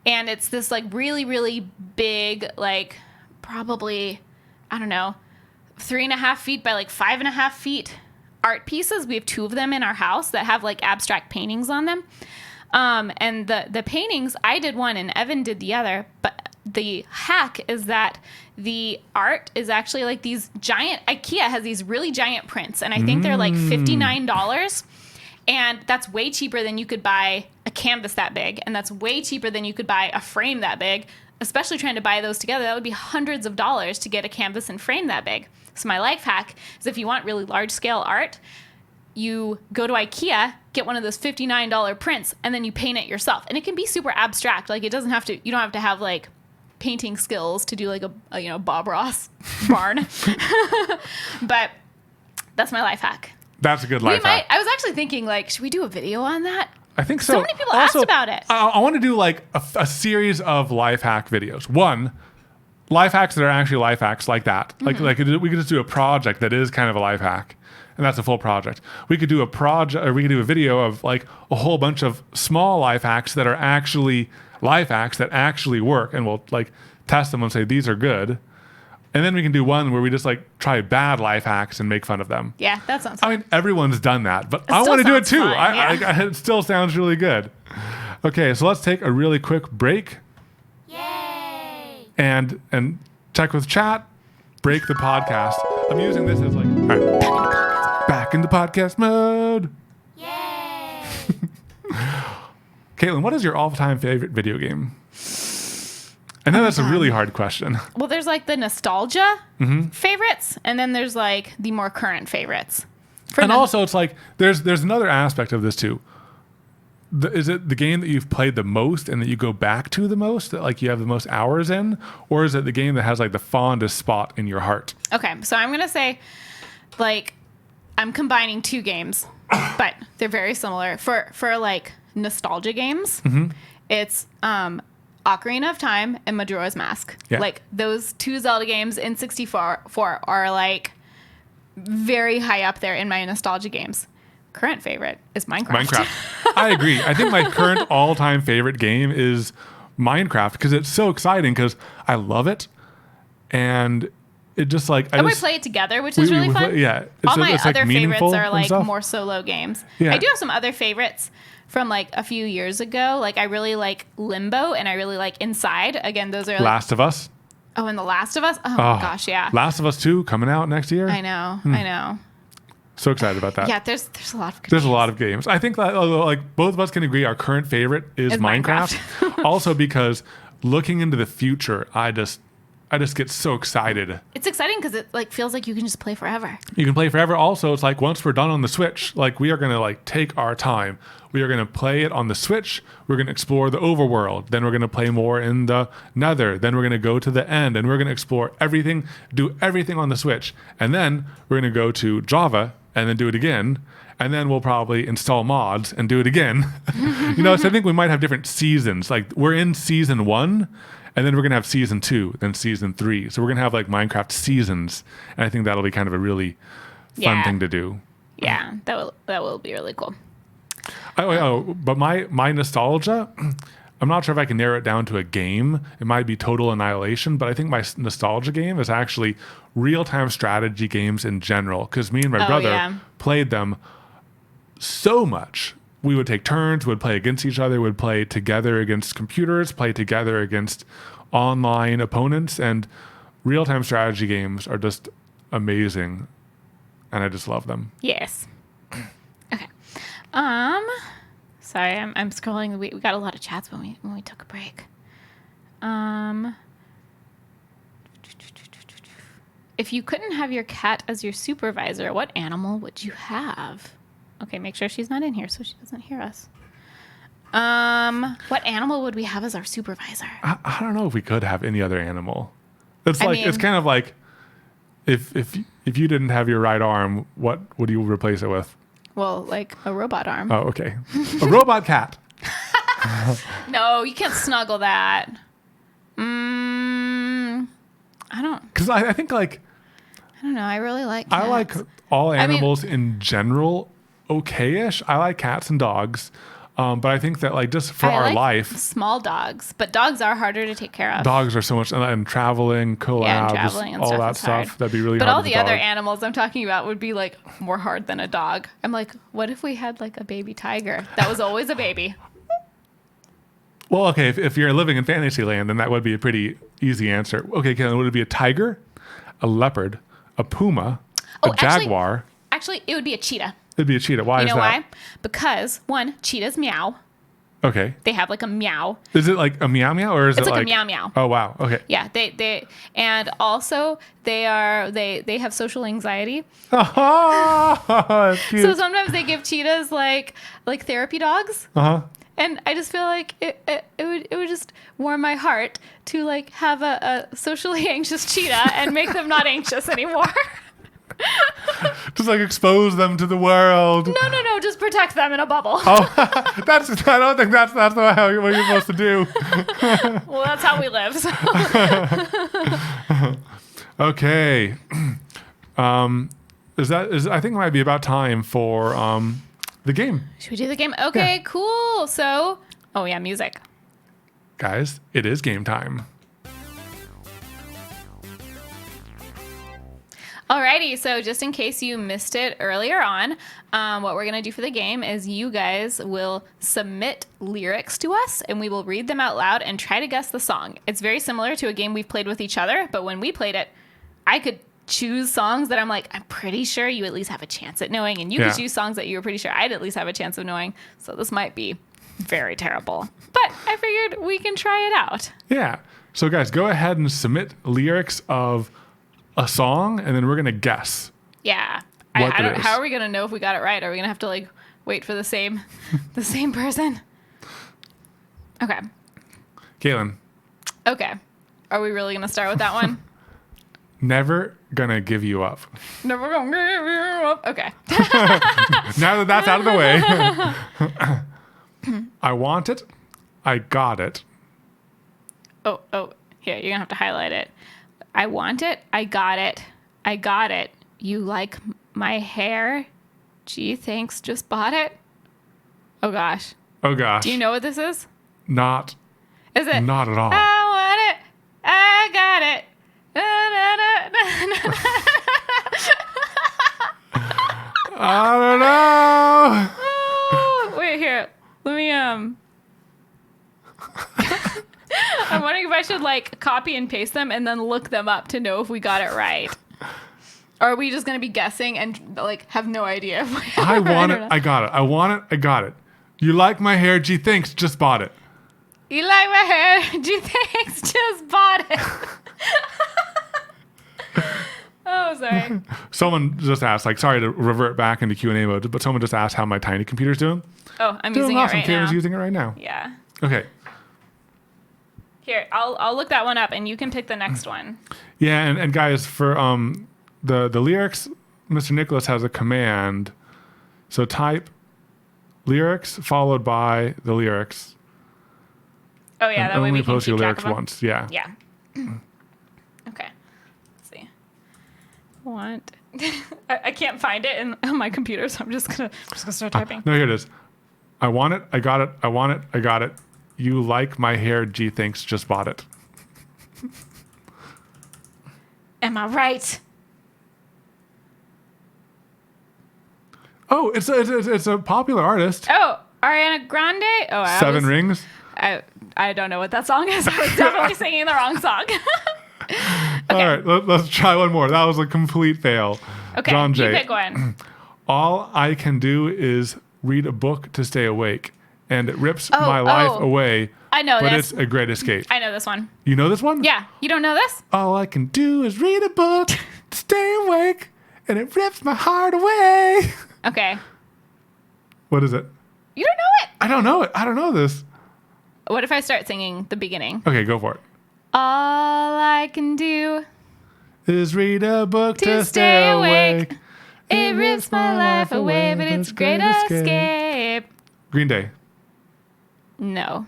And it's this like really, really big, like probably, I don't know, 3.5 feet by like 5.5 feet art pieces. We have 2 of them in our house that have like abstract paintings on them. And the paintings, I did one and Evan did the other, but the hack is that the art is actually like these giant, IKEA has these really giant prints, and I think they're like $59. And that's way cheaper than you could buy a canvas that big. And that's way cheaper than you could buy a frame that big, especially trying to buy those together. That would be hundreds of dollars to get a canvas and frame that big. So my life hack is if you want really large scale art, you go to IKEA, get one of those $59 prints, and then you paint it yourself. And it can be super abstract. Like, it doesn't have to, you don't have to have like painting skills to do like a Bob Ross barn. But that's my life hack. That's a good life hack. I was actually thinking, like, should we do a video on that? I think so. So many people asked about it. I want to do like a series of life hack videos. One, life hacks that are actually life hacks like that. Like we could just do a project that is kind of a life hack, and that's a full project. We could do a project, or we could do a video of like a whole bunch of small life hacks that are actually life hacks that actually work, and we'll like test them and say these are good. And then we can do one where we just like try bad life hacks and make fun of them. Yeah, that sounds fun. I mean, everyone's done that, but I want to do it too. Fun, it still sounds really good. Okay, so let's take a really quick break. Yay! And check with chat, break the podcast. I'm using this as like, all right, back in the podcast mode. Yay! Katelyn, what is your all-time favorite video game? I know that's a really hard question. Well, there's like the nostalgia favorites, and then there's like the more current favorites. Also, it's like there's another aspect of this too. Is it the game that you've played the most and that you go back to the most, that like you have the most hours in, or is it the game that has like the fondest spot in your heart? Okay, so I'm gonna say, like, I'm combining 2 games, but they're very similar. For like nostalgia games, it's Ocarina of Time and Majora's Mask. Yeah. Like, those 2 Zelda games in 64 are like very high up there in my nostalgia games. Current favorite is Minecraft. I agree. I think my current all-time favorite game is Minecraft because it's so exciting because I love it, and it just like we play it together, which is really fun. Yeah, all my other like favorites are like more solo games. Yeah. I do have some other favorites from like a few years ago. Like, I really like Limbo, and I really like Inside. Again, those are like, Last of Us. Oh, and The Last of Us. Oh my gosh, yeah. Last of Us 2 coming out next year. I know. So excited about that. Yeah, there's a lot of good There's games. a lot of games. I think that like both of us can agree our current favorite is Minecraft. Also because looking into the future, I just get so excited. It's exciting because it like feels like you can just play forever. You can play forever. Also, it's like once we're done on the Switch, like we are going to like take our time. We are going to play it on the Switch. We're going to explore the overworld. Then we're going to play more in the Nether. Then we're going to go to the end, and we're going to explore everything, do everything on the Switch. And then we're going to go to Java and then do it again. And then we'll probably install mods and do it again. So I think we might have different seasons. Like, we're in season 1, and then we're going to have season 2, then season 3. So we're going to have like Minecraft seasons. And I think that'll be kind of a really fun thing to do. Yeah, that will be really cool. But my nostalgia, I'm not sure if I can narrow it down to a game. It might be Total Annihilation, but I think my nostalgia game is actually real-time strategy games in general, because me and my brother played them so much. We would take turns, would play against each other, would play together against computers, play together against online opponents, and real-time strategy games are just amazing, and I just love them. Yes. Okay. Sorry, I'm scrolling. We got a lot of chats when we took a break. If you couldn't have your cat as your supervisor, what animal would you have? Okay, make sure she's not in here so she doesn't hear us. What animal would we have as our supervisor? I don't know if we could have any other animal. It's kind of like if you didn't have your right arm, what would you replace it with? Well, like a robot arm. Oh, okay. A robot cat. No, you can't snuggle that. I don't. Because I think like don't know. I really like cats. I like all animals in general okay-ish. I like cats and dogs. But I think that like just for I our like life, small dogs, but dogs are harder to take care of. dogs are so much, and traveling, collabs, traveling and all stuff that is stuff. hard. That'd be really But hard all with the a other dog. animals I'm talking about would be like more hard than a dog. I'm like, what if we had like a baby tiger that was always a baby? Well, okay, if you're living in Fantasyland, then that would be a pretty easy answer. Okay, Katelyn, would it be a tiger, a leopard, a puma, a jaguar? Actually, it would be a cheetah. It'd be a cheetah. Why You is know that? why? Because one, cheetahs meow. Okay. They have like a meow. Is it like a meow meow or is It's it like like a meow meow. Oh wow. Okay. Yeah, they and also they have social anxiety. That's cute. So sometimes they give cheetahs like therapy dogs. Uh-huh. And I just feel like it would just warm my heart to like have a socially anxious cheetah and make them not anxious anymore. Just like expose them to the world. No, just protect them in a bubble. Oh, I don't think that's not what you're supposed to do. Well, that's how we live. So. Okay. I think it might be about time for the game. Should we do the game? Okay, cool. So, oh yeah, music. Guys, it is game time. Alrighty, so just in case you missed it earlier on, what we're going to do for the game is you guys will submit lyrics to us and we will read them out loud and try to guess the song. It's very similar to a game we've played with each other, but when we played it, I could choose songs that I'm like, I'm pretty sure you at least have a chance at knowing, and you could choose songs that you were pretty sure I'd at least have a chance of knowing, so this might be very terrible. But I figured we can try it out. Yeah. So guys, go ahead and submit lyrics of a song, and then we're going to guess. Yeah. What it is. How are we going to know if we got it right? Are we going to have to like wait for the same person? Okay. Katelyn. Okay. Are we really going to start with that one? Never gonna give you up. Never gonna give you up. Okay. Now that that's out of the way. I want it. I got it. Oh, here, you're gonna have to highlight it. I want it. I got it. I got it. You like my hair? Gee, thanks. Just bought it. Oh gosh. Oh gosh. Do you know what this is? Not. Is it? Not at all. I want it. I got it. I don't know. Oh, wait, here. Let me I'm wondering if I should like copy and paste them and then look them up to know if we got it right. Or are we just gonna be guessing and like have no idea if we I want right it. or not? I got it. I want it. I got it. You like my hair? Gee, thanks. Just bought it. You like my hair? Gee, thanks. Just bought it. Oh, sorry. Someone just asked, like, sorry to revert back into Q&A mode, but someone just asked how my tiny computer's doing. Oh, I'm Doing using awesome. it right now. Kayla's using it right now. Yeah. Okay. Here, I'll look that one up and you can pick the next one. Yeah, and guys, for the lyrics, Mr. Nicholas has a command. So type lyrics followed by the lyrics. Oh yeah, that way only we can post keep your track lyrics of them. once. Yeah. Yeah. Okay. Let's see. Want. I can't find it on my computer, so I'm just gonna start typing. No, here it is. I want it. I got it. I want it. I got it. You like my hair? Gee, thanks. Just bought it. Am I right? Oh, it's a popular artist. Oh, Ariana Grande. Oh, Seven Rings. I don't know what that song is. I was definitely singing the wrong song. All right, let's try one more. That was a complete fail. Okay, John you Jay. pick one. All I can do is read a book to stay awake, and it rips my life away. I know but this. it's a great escape. I know this one. You know this one? Yeah, you don't know this? All I can do is read a book to stay awake, and it rips my heart away. Okay. What is it? You don't know it? I don't know it. I don't know this. What if I start singing the beginning? Okay, go for it. All I can do Is read a book to to stay stay awake. awake. It rips my life away, but it's a great escape. Green Day. No.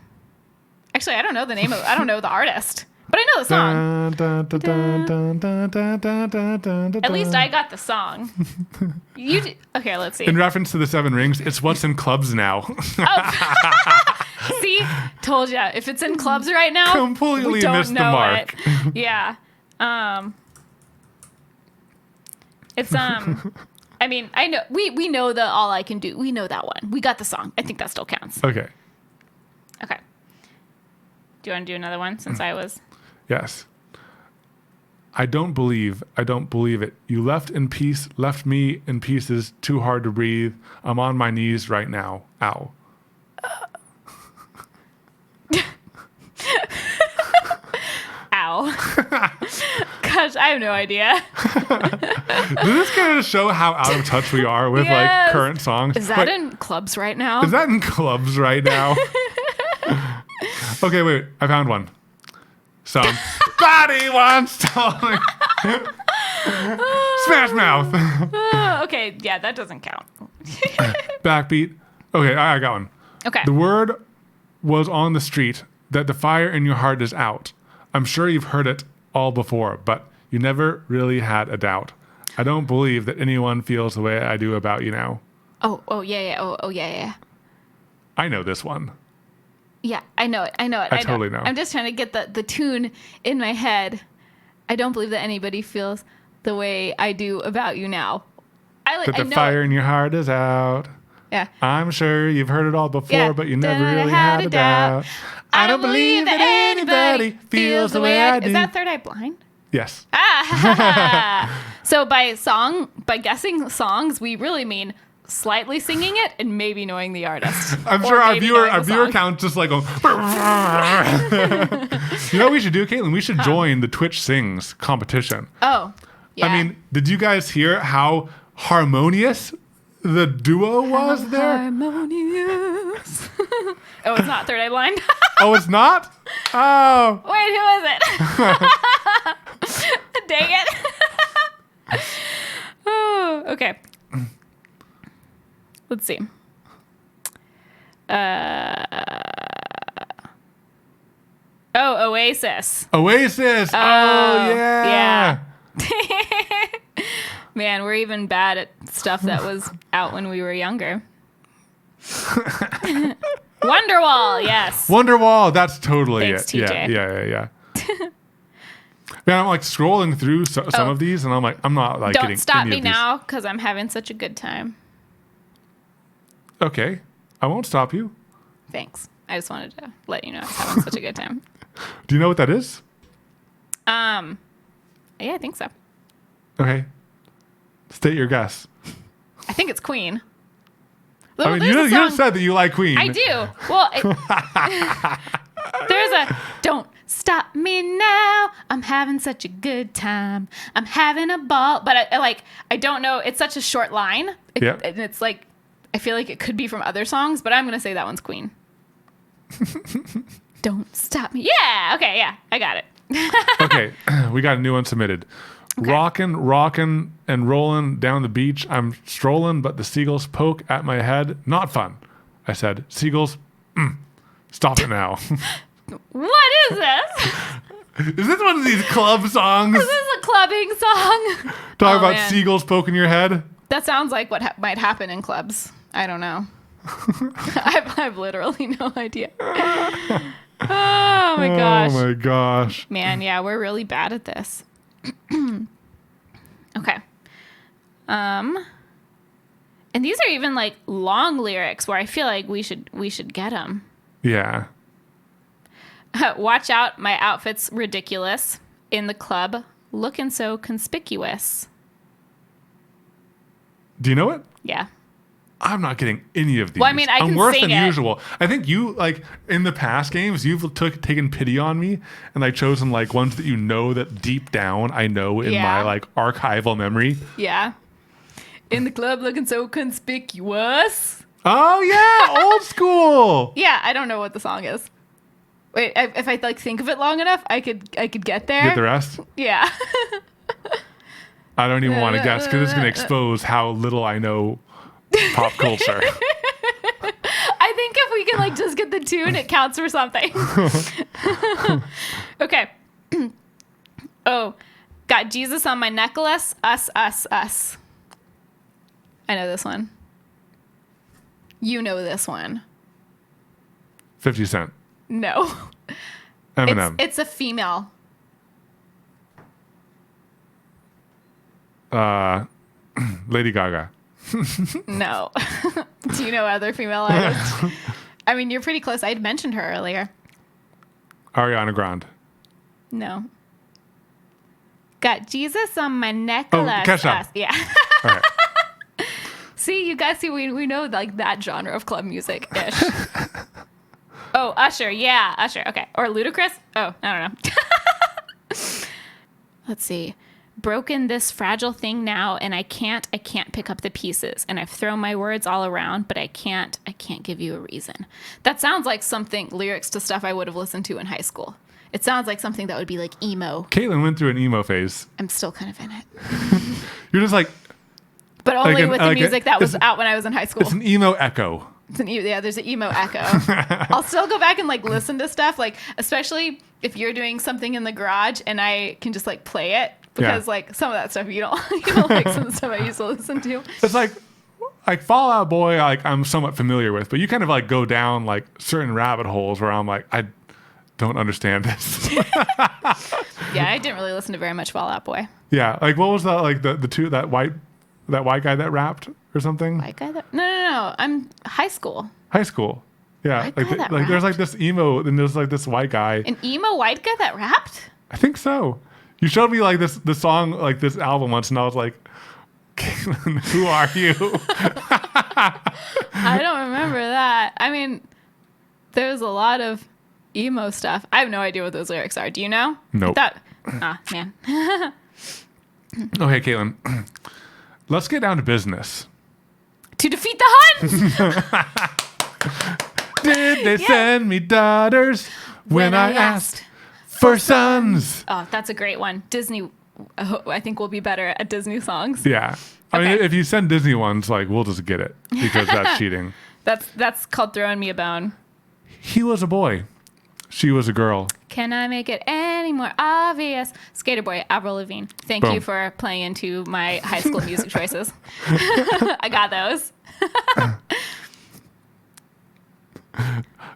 Actually, I don't know the name of I don't know the artist. But I know the song. Dun, dun, dun, dun, dun, dun, dun, dun, dun, dun, At least dun. I got the song. Okay, let's see. In reference to the Seven Rings, it's what's in clubs now. See, told ya. If it's in clubs right now, Completely we don't missed the know mark. it. Yeah. It's I mean, I know we know the All I Can Do. We know that one. We got the song. I think that still counts. Okay. Okay. Do you want to do another one since I was? Yes. I don't believe it. You left me in pieces, too hard to breathe. I'm on my knees right now. Ow. Ow. Gosh, I have no idea. Does this kind of show how out of touch we are with like Yes. current songs? Is that in clubs right now? Is that in clubs right now? Okay, wait. I found one. Somebody wants to Smash Mouth. Okay, yeah, that doesn't count. Backbeat. Okay, I got one. Okay. The word was on the street that the fire in your heart is out. I'm sure you've heard it all before, but you never really had a doubt. I don't believe that anyone feels the way I do about you now. Oh, yeah. Oh, yeah. I know this one. Yeah, I know it. I totally know. I'm just trying to get the tune in my head. I don't believe that anybody feels the way I do about you now. That I the know fire it. in your heart is out. Yeah. I'm sure you've heard it all before, Yeah. but you never really had a doubt. I don't believe that anybody feels the way I do. Is that Third Eye Blind? Yes. So by guessing songs, we really mean slightly singing it and maybe knowing the artist. I'm Or sure our maybe viewer knowing the song. count just like going. You know what we should do, Caitlin? We should join the Twitch Sings competition. Oh, yeah. I mean, did you guys hear how harmonious the duo was there? Harmonious. Oh, it's not Third Eye Blind. Oh, it's not? Oh. Wait, who is it? Dang it. Oh, okay. Let's see. Oasis. Oasis. Oh, yeah. Yeah. Man, we're even bad at stuff that was out when we were younger. Wonderwall, yes. Wonderwall. That's totally Thanks, it. TJ. Yeah. Man, I'm like scrolling through some of these, and I'm like, I'm not like getting Don't stop any me of these. now, because I'm having such a good time. Okay, I won't stop you. Thanks. I just wanted to let you know I was having such a good time. Do you know what that is? Yeah, I think so. Okay, state your guess. I think it's Queen. I mean, There's a you song- just said that you like Queen. I do. Well, there's a don't stop me now. I'm having such a good time. I'm having a ball. But I don't know. It's such a short line. Yep. And it's like, I feel like it could be from other songs, but I'm going to say that one's Queen. Don't stop me. Yeah. Okay. Yeah. I got it. Okay, we got a new one submitted. Okay. Rockin', and rollin' down the beach. I'm strolling, but the seagulls poke at my head. Not fun. I said, seagulls, stop it now. What is this? Is this one of these club songs? Is this a clubbing song? Talk Oh, about man. seagulls poking your head? That sounds like what might happen in clubs. I don't know. I've literally no idea. Oh my gosh. Oh my gosh. Man, yeah, we're really bad at this. Okay. And these are even like long lyrics where I feel like we should get them. Yeah. Watch out, my outfit's ridiculous. In the club, looking so conspicuous. Do you know it? Yeah. I'm not getting any of these. Well, I mean, I I'm can worse sing than it. usual. I think you, like, in the past games, you've taken pity on me and, like, chosen, like, ones that you know that deep down I know in Yeah. my, like, archival memory. Yeah. In the club, looking so conspicuous. Oh, yeah. Old school. Yeah, I don't know what the song is. Wait, if I like think of it long enough, I could get there. Get the rest? Yeah. I don't even want to guess because it's going to expose how little I know pop culture. I think if we can like just get the tune, it counts for something. Okay. Oh, got Jesus on my necklace. Us, us, us. I know this one. You know this one. 50 Cent. No. Eminem. It's a female. Lady Gaga. No. Do you know other female artists? I mean, you're pretty close. I had mentioned her earlier. Ariana Grande. No. Got Jesus on my necklace. Kesha. Us. Yeah. All right. See, you guys see, we know like that genre of club music-ish. Oh, Usher. Yeah, Usher. Okay. Or Ludacris. Oh, I don't know. Let's see. Broken this fragile thing now, and I can't pick up the pieces. And I've thrown my words all around, but I can't give you a reason. That sounds like something, lyrics to stuff I would have listened to in high school. It sounds like something that would be like emo. Caitlyn went through an emo phase. I'm still kind of in it. You're just like, But only Like with the music that was out when I was in high school. it's an emo echo. Yeah, there's an emo echo. I'll still go back and like listen to stuff, like especially if you're doing something in the garage and I can just like play it because like some of that stuff you don't like some of the stuff I used to listen to. It's like Fall Out Boy, like I'm somewhat familiar with, but you kind of like go down like certain rabbit holes where I'm like, I don't understand this. Yeah, I didn't really listen to very much Fall Out Boy. Yeah, like what was that? Like the two that white guy that rapped or something. White guy that no. I'm high school. High school. Yeah, White guy that like there's like rapped? this emo and there's like this white guy. An emo white guy that rapped? I think so. You showed me like the song, like this album once, and I was like, Caitlyn, who are you? I don't remember that. I mean, there's a lot of emo stuff. I have no idea what those lyrics are. Do you know? Nope. Man. Okay, Caitlyn, let's get down to business. To defeat the Huns! Did they send me daughters when I asked for sons? Oh, that's a great one. Disney, I think we'll be better at Disney songs. Yeah. I mean, Okay. if you send Disney ones, like, we'll just get it because that's cheating. That's called throwing me a bone. He was a boy. She was a girl. Can I make it any more obvious? Skater Boy, Avril Lavigne. Thank Boom. you for playing into my high school music choices. I got those.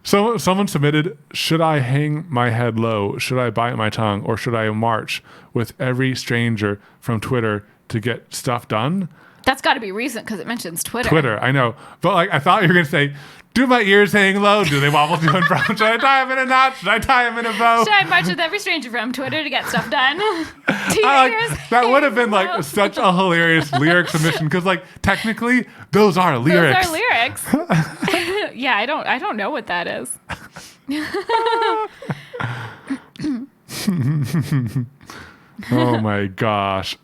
So someone submitted, should I hang my head low? Should I bite my tongue? Or should I march with every stranger from Twitter to get stuff done? That's got to be recent because it mentions Twitter. Twitter, I know. But like, I thought you were going to say, do my ears hang low? Do they wobble to and from? Should I tie them in a knot? Should I tie them in a bow? Should I march with every stranger from Twitter to get stuff done? That would have been like such a hilarious lyric submission because like technically those are lyrics. Those are lyrics. Yeah, I don't know what that is. Oh my gosh.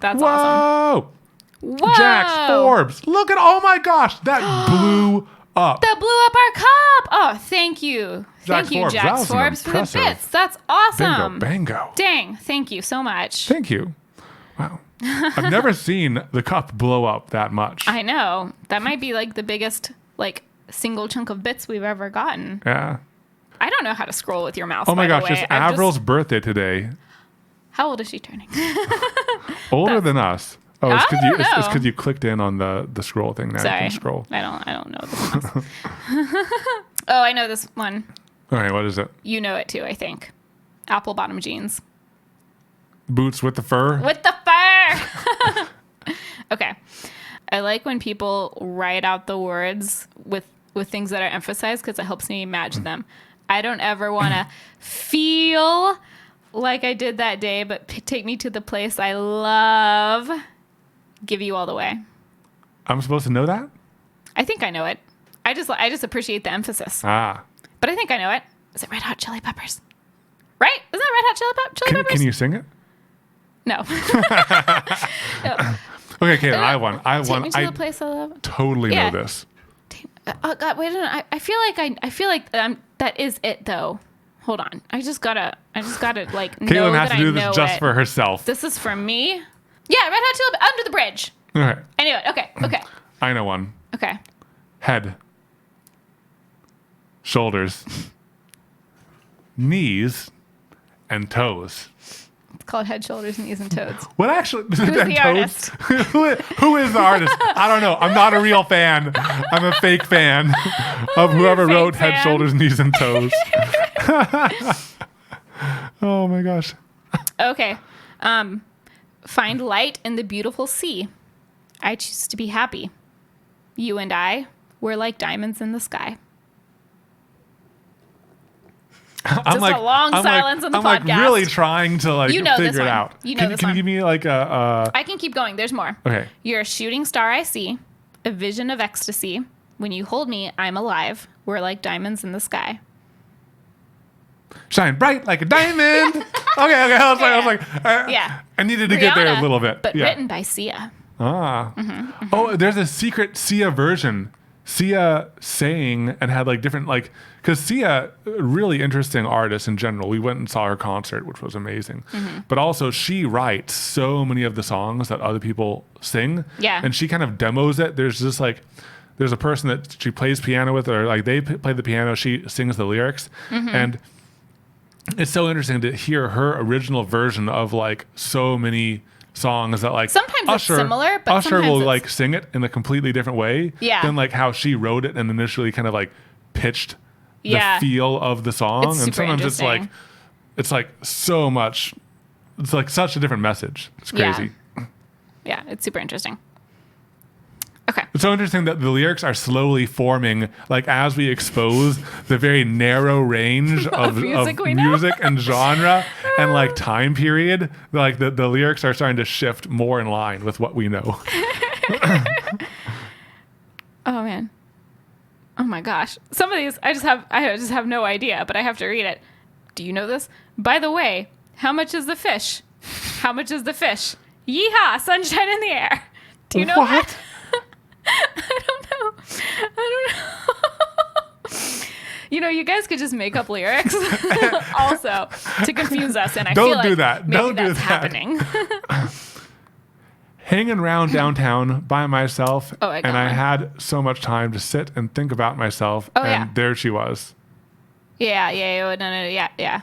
That's awesome. Whoa! Jax Forbes. Look at, oh my gosh, that blew up. That blew up our cup. Oh, thank you. Jax Thank you, Forbes. That Jax was an Forbes, for the impressive bits. That's awesome. Bingo. Dang, thank you so much. Thank you. Wow. I've never seen the cup blow up that much. I know. That might be like the biggest like single chunk of bits we've ever gotten. Yeah. I don't know how to scroll with your mouse. Oh my by the gosh, way. it's Avril's birthday today. How old is she turning? Older than us. Oh, it's I because don't it's know. because you clicked in on the scroll thing. Now Sorry. you can scroll. I don't know this mouse. Oh, I know this one. All right, what is it? You know it too, I think. Apple bottom jeans. Boots with the fur. With the fur. Okay. I like when people write out the words with things that are emphasized because it helps me match them. I don't ever want to feel like I did that day, but take me to the place I love. Give you all the way. I'm supposed to know that? I think I know it. I just appreciate the emphasis. Ah. But I think I know it. Is it Red Hot Chili Peppers? Right? Isn't that Red Hot Chili Peppers? Can you sing it? No. No. Okay, Caitlin, I won. Take me to the place I love. Totally Yeah. know this. Oh God! Wait a minute. I feel like that is it though. Hold on. I just gotta like know Caitlin has that to do I this know just it. for herself. This is for me. Yeah, Red Hot Chili Peppers, Under the Bridge. All right. I knew it. Okay. I know one. Okay. Head. Shoulders. knees, and toes. It's called Head, Shoulders, Knees, and Toes. What actually? Who's the artist? Who is the artist? I don't know. I'm not a real fan. I'm a fake fan of whoever wrote Head, Shoulders, Knees, and Toes. Oh my gosh. Okay. Find light in the beautiful sea. I choose to be happy. You and I, we're like diamonds in the sky. I'm a long silence in the I'm podcast. like really trying to like You know this figure it one. out. You know Can this you one. give me like a? I can keep going. There's more. Okay. You're a shooting star I see, a vision of ecstasy. When you hold me, I'm alive. We're like diamonds in the sky. Shine bright like a diamond. Okay. I was like, Yeah. I needed to get there a Rihanna, little bit. But Yeah. written by Sia. Ah. Oh, there's a secret Sia version. Sia sang and had like different like because Sia, really interesting artist in general. We went and saw her concert, which was amazing. But also she writes so many of the songs that other people sing. Yeah. And she kind of demos it. There's just like there's a person that she plays piano with, or like they play the piano, she sings the lyrics. And it's so interesting to hear her original version of like so many songs that like Sometimes it's similar, but Usher sometimes will it's- like sing it in a completely different way Yeah. than like how she wrote it and initially kind of like pitched Yeah. the feel of the song. It's And super sometimes it's like so much, it's like such a different message. It's crazy. Yeah, it's super interesting. Okay. It's so interesting that the lyrics are slowly forming, like as we expose the very narrow range of music we know. music and genre and like time period. Like the lyrics are starting to shift more in line with what we know. Oh man. Oh my gosh. Some of these I just have no idea, but I have to read it. Do you know this? By the way, how much is the fish? How much is the fish? Yeehaw, sunshine in the air. Do you know What? that? I don't know. You know, you guys could just make up lyrics also to confuse us, and I Don't feel like do that. maybe Don't do that's that. happening. Hanging around downtown by myself, Oh, I got and I one. had so much time to sit and think about myself, Oh, and yeah. there she was. Yeah. Yeah.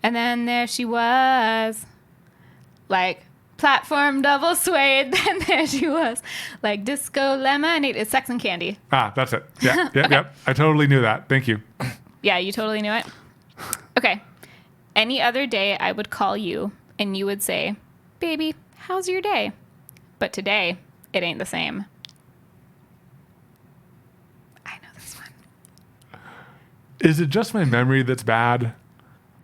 And then there she was, like platform double suede. Then there she was, like disco lemonade. It's Sex and Candy. Ah, that's it. Yeah, yep. I totally knew that. Thank you. Yeah, you totally knew it. Okay. Any other day I would call you and you would say, baby, how's your day? But today, it ain't the same. I know this one. Is it just my memory that's bad?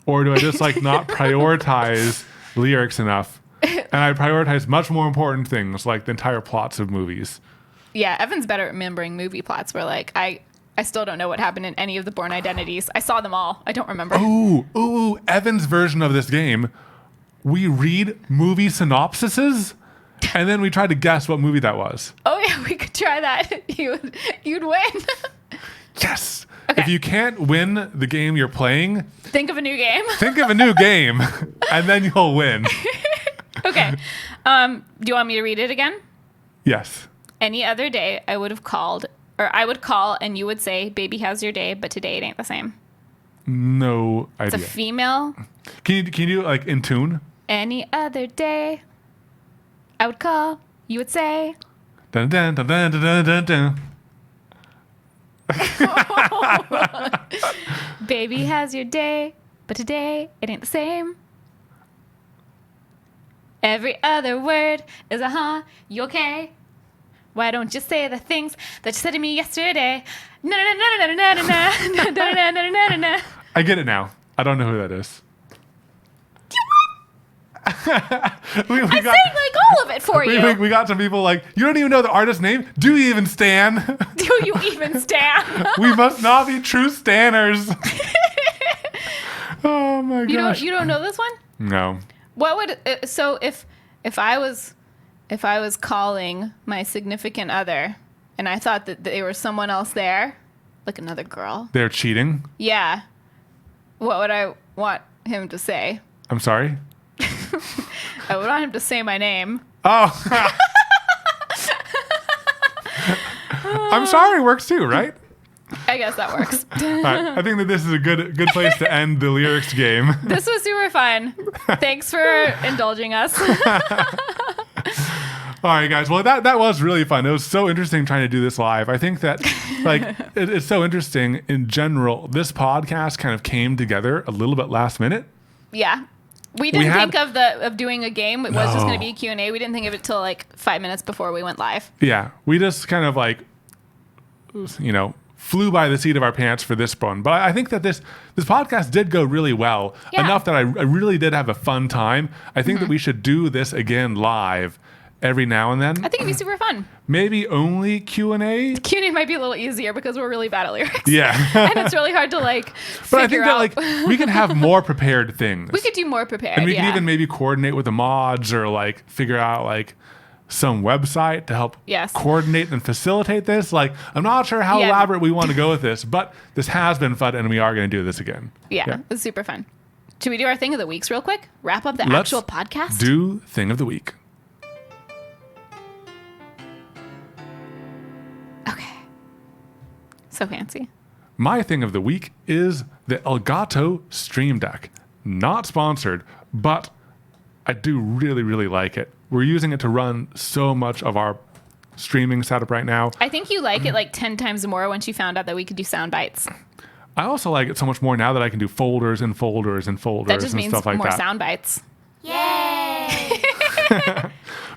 Or do I just like not prioritize lyrics enough? And I prioritize much more important things like the entire plots of movies. Yeah, Evan's better at remembering movie plots where, like, I still don't know what happened in any of the Bourne Identities. I saw them all. I don't remember. Ooh, Evan's version of this game, we read movie synopsises and then we try to guess what movie that was. Oh, yeah, we could try that. You'd win. Yes. Okay. If you can't win the game you're playing, Think of a new game. think of a new game and then you'll win. Okay. Do you want me to read it again? Yes. Any other day, I would call and you would say, baby, how's your day? But today it ain't the same. No It's idea. a female. Can you do it like in tune? Any other day, I would call, you would say. Dun, dun, dun, dun, dun, dun, dun. Baby, how's your day? But today it ain't the same. Every other word is you okay? Why don't you say the things that you said to me yesterday? Na na na na na na na na na na na na na. I get it now. I don't know who that is. we I got, sang like all of it for you. we got some people like, you don't even know the artist's name? Do you even stan? Do you even stand? We must not be true stanners. Oh my gosh. You don't know this one? No. What would so if I was calling my significant other and I thought that there was someone else there, like another girl. They're cheating? Yeah. What would I want him to say? I'm sorry? I would want him to say my name. Oh. I'm sorry works too, right? I guess that works. All right, I think that this is a good place to end the lyrics game. This was super fun. Thanks for indulging us. All right, guys. Well, that was really fun. It was so interesting trying to do this live. I think that it's so interesting in general. This podcast kind of came together a little bit last minute. Yeah. We didn't think of doing a game. It was just going to be a Q&A. We didn't think of it till like 5 minutes before we went live. Yeah. We just kind of flew by the seat of our pants for this one. But I think that this podcast did go really well. Yeah. Enough that I really did have a fun time. I think that we should do this again live every now and then. I think it'd be super fun. Maybe only Q&A. Q&A might be a little easier because we're really bad at lyrics. Yeah. And it's really hard to But I think that we can have more prepared things. We could do more prepared. And we can even maybe coordinate with the mods or figure out some website to help coordinate and facilitate this. I'm not sure how elaborate we want to go with this, but this has been fun and we are going to do this again. Yeah, it's super fun. Should we do our thing of the weeks real quick? Wrap up the actual podcast? Do thing of the week. Okay. So fancy. My thing of the week is the Elgato Stream Deck. Not sponsored, but I do really, really like it. We're using it to run so much of our streaming setup right now. I think you like it 10 times more once you found out that we could do sound bites. I also like it so much more now that I can do folders and folders and folders that just and means stuff like more that. sound bites. Yay!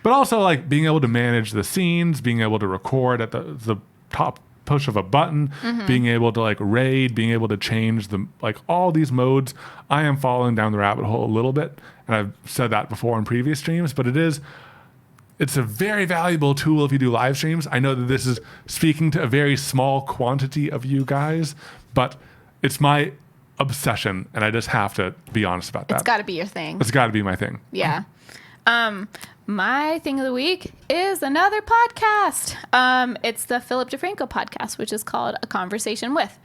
But also being able to manage the scenes, being able to record at the top push of a button, being able to raid, being able to change the all these modes. I am falling down the rabbit hole a little bit, and I've said that before in previous streams, but it's a very valuable tool if you do live streams. I know that this is speaking to a very small quantity of you guys, but it's my obsession, and I just have to be honest about that. It's got to be your thing. It's got to be my thing. Yeah. My thing of the week is another podcast. It's the Philip DeFranco podcast, which is called A Conversation With.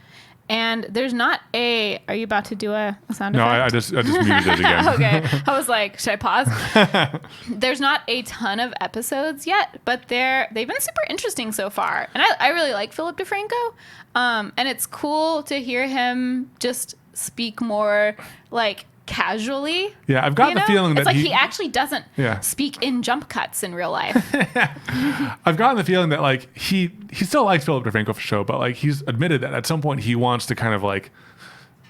And there's not a... Are you about to do a sound No, effect? I just muted it again. Okay. I was like, should I pause? There's not a ton of episodes yet, but they've been super interesting so far. And I really like Philip DeFranco. And it's cool to hear him just speak more casually. Yeah, I've got the feeling that he actually doesn't speak in jump cuts in real life. I've gotten the feeling that he still likes Philip DeFranco for sure, but he's admitted that at some point he wants to kind of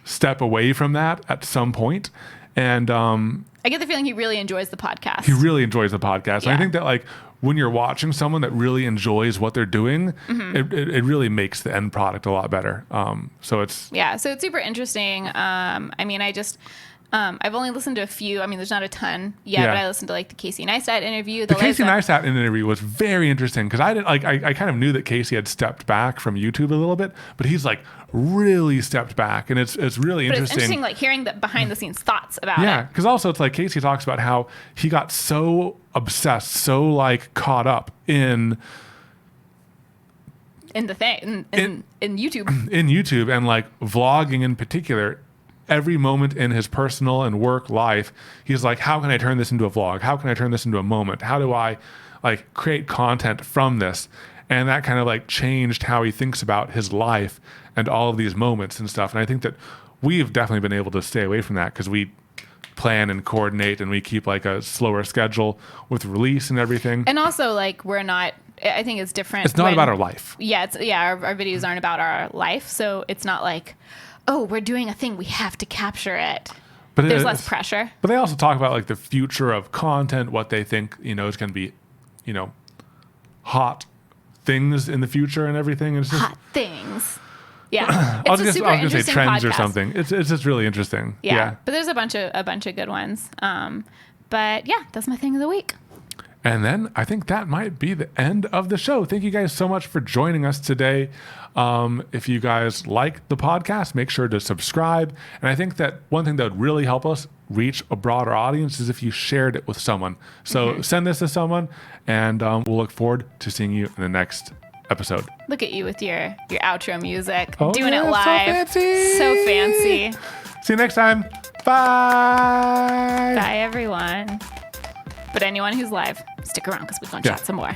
step away from that at some point. And I get the feeling he really enjoys the podcast. He really enjoys the podcast. Yeah. And I think that when you're watching someone that really enjoys what they're doing, it really makes the end product a lot better. So it's super interesting. I've only listened to a few. There's not a ton yet, but I listened to the Casey Neistat interview. The Casey Neistat interview was very interesting because I kind of knew that Casey had stepped back from YouTube a little bit, but he's really stepped back, and it's really interesting. It's interesting hearing the behind the scenes thoughts about it. Yeah, because also it's Casey talks about how he got so obsessed, so caught up in the thing in YouTube. In YouTube and vlogging in particular. Every moment in his personal and work life, he's how can I turn this into a vlog? How can I turn this into a moment? How do I create content from this? And that kind of changed how he thinks about his life and all of these moments and stuff. And I think that we've definitely been able to stay away from that because we plan and coordinate and we keep a slower schedule with release and everything. And also we're not, I think it's different. It's not about our life. Yeah. Our videos aren't about our life. So it's not oh, we're doing a thing, we have to capture it. But there's less pressure. But they also talk about the future of content, what they think, is going to be, hot things in the future and everything. And it's just, hot things. Yeah. I was going to say trends podcast. Or something. It's just really interesting. Yeah. But there's a bunch of good ones. But yeah, that's my thing of the week. And then I think that might be the end of the show. Thank you guys so much for joining us today. If you guys like the podcast, make sure to subscribe. And I think that one thing that would really help us reach a broader audience is if you shared it with someone. So send this to someone, and we'll look forward to seeing you in the next episode. Look at you with your outro music, Oh, doing yeah, it live. So fancy. See you next time. Bye. Bye, everyone. But anyone who's live, stick around because we're going to chat some more.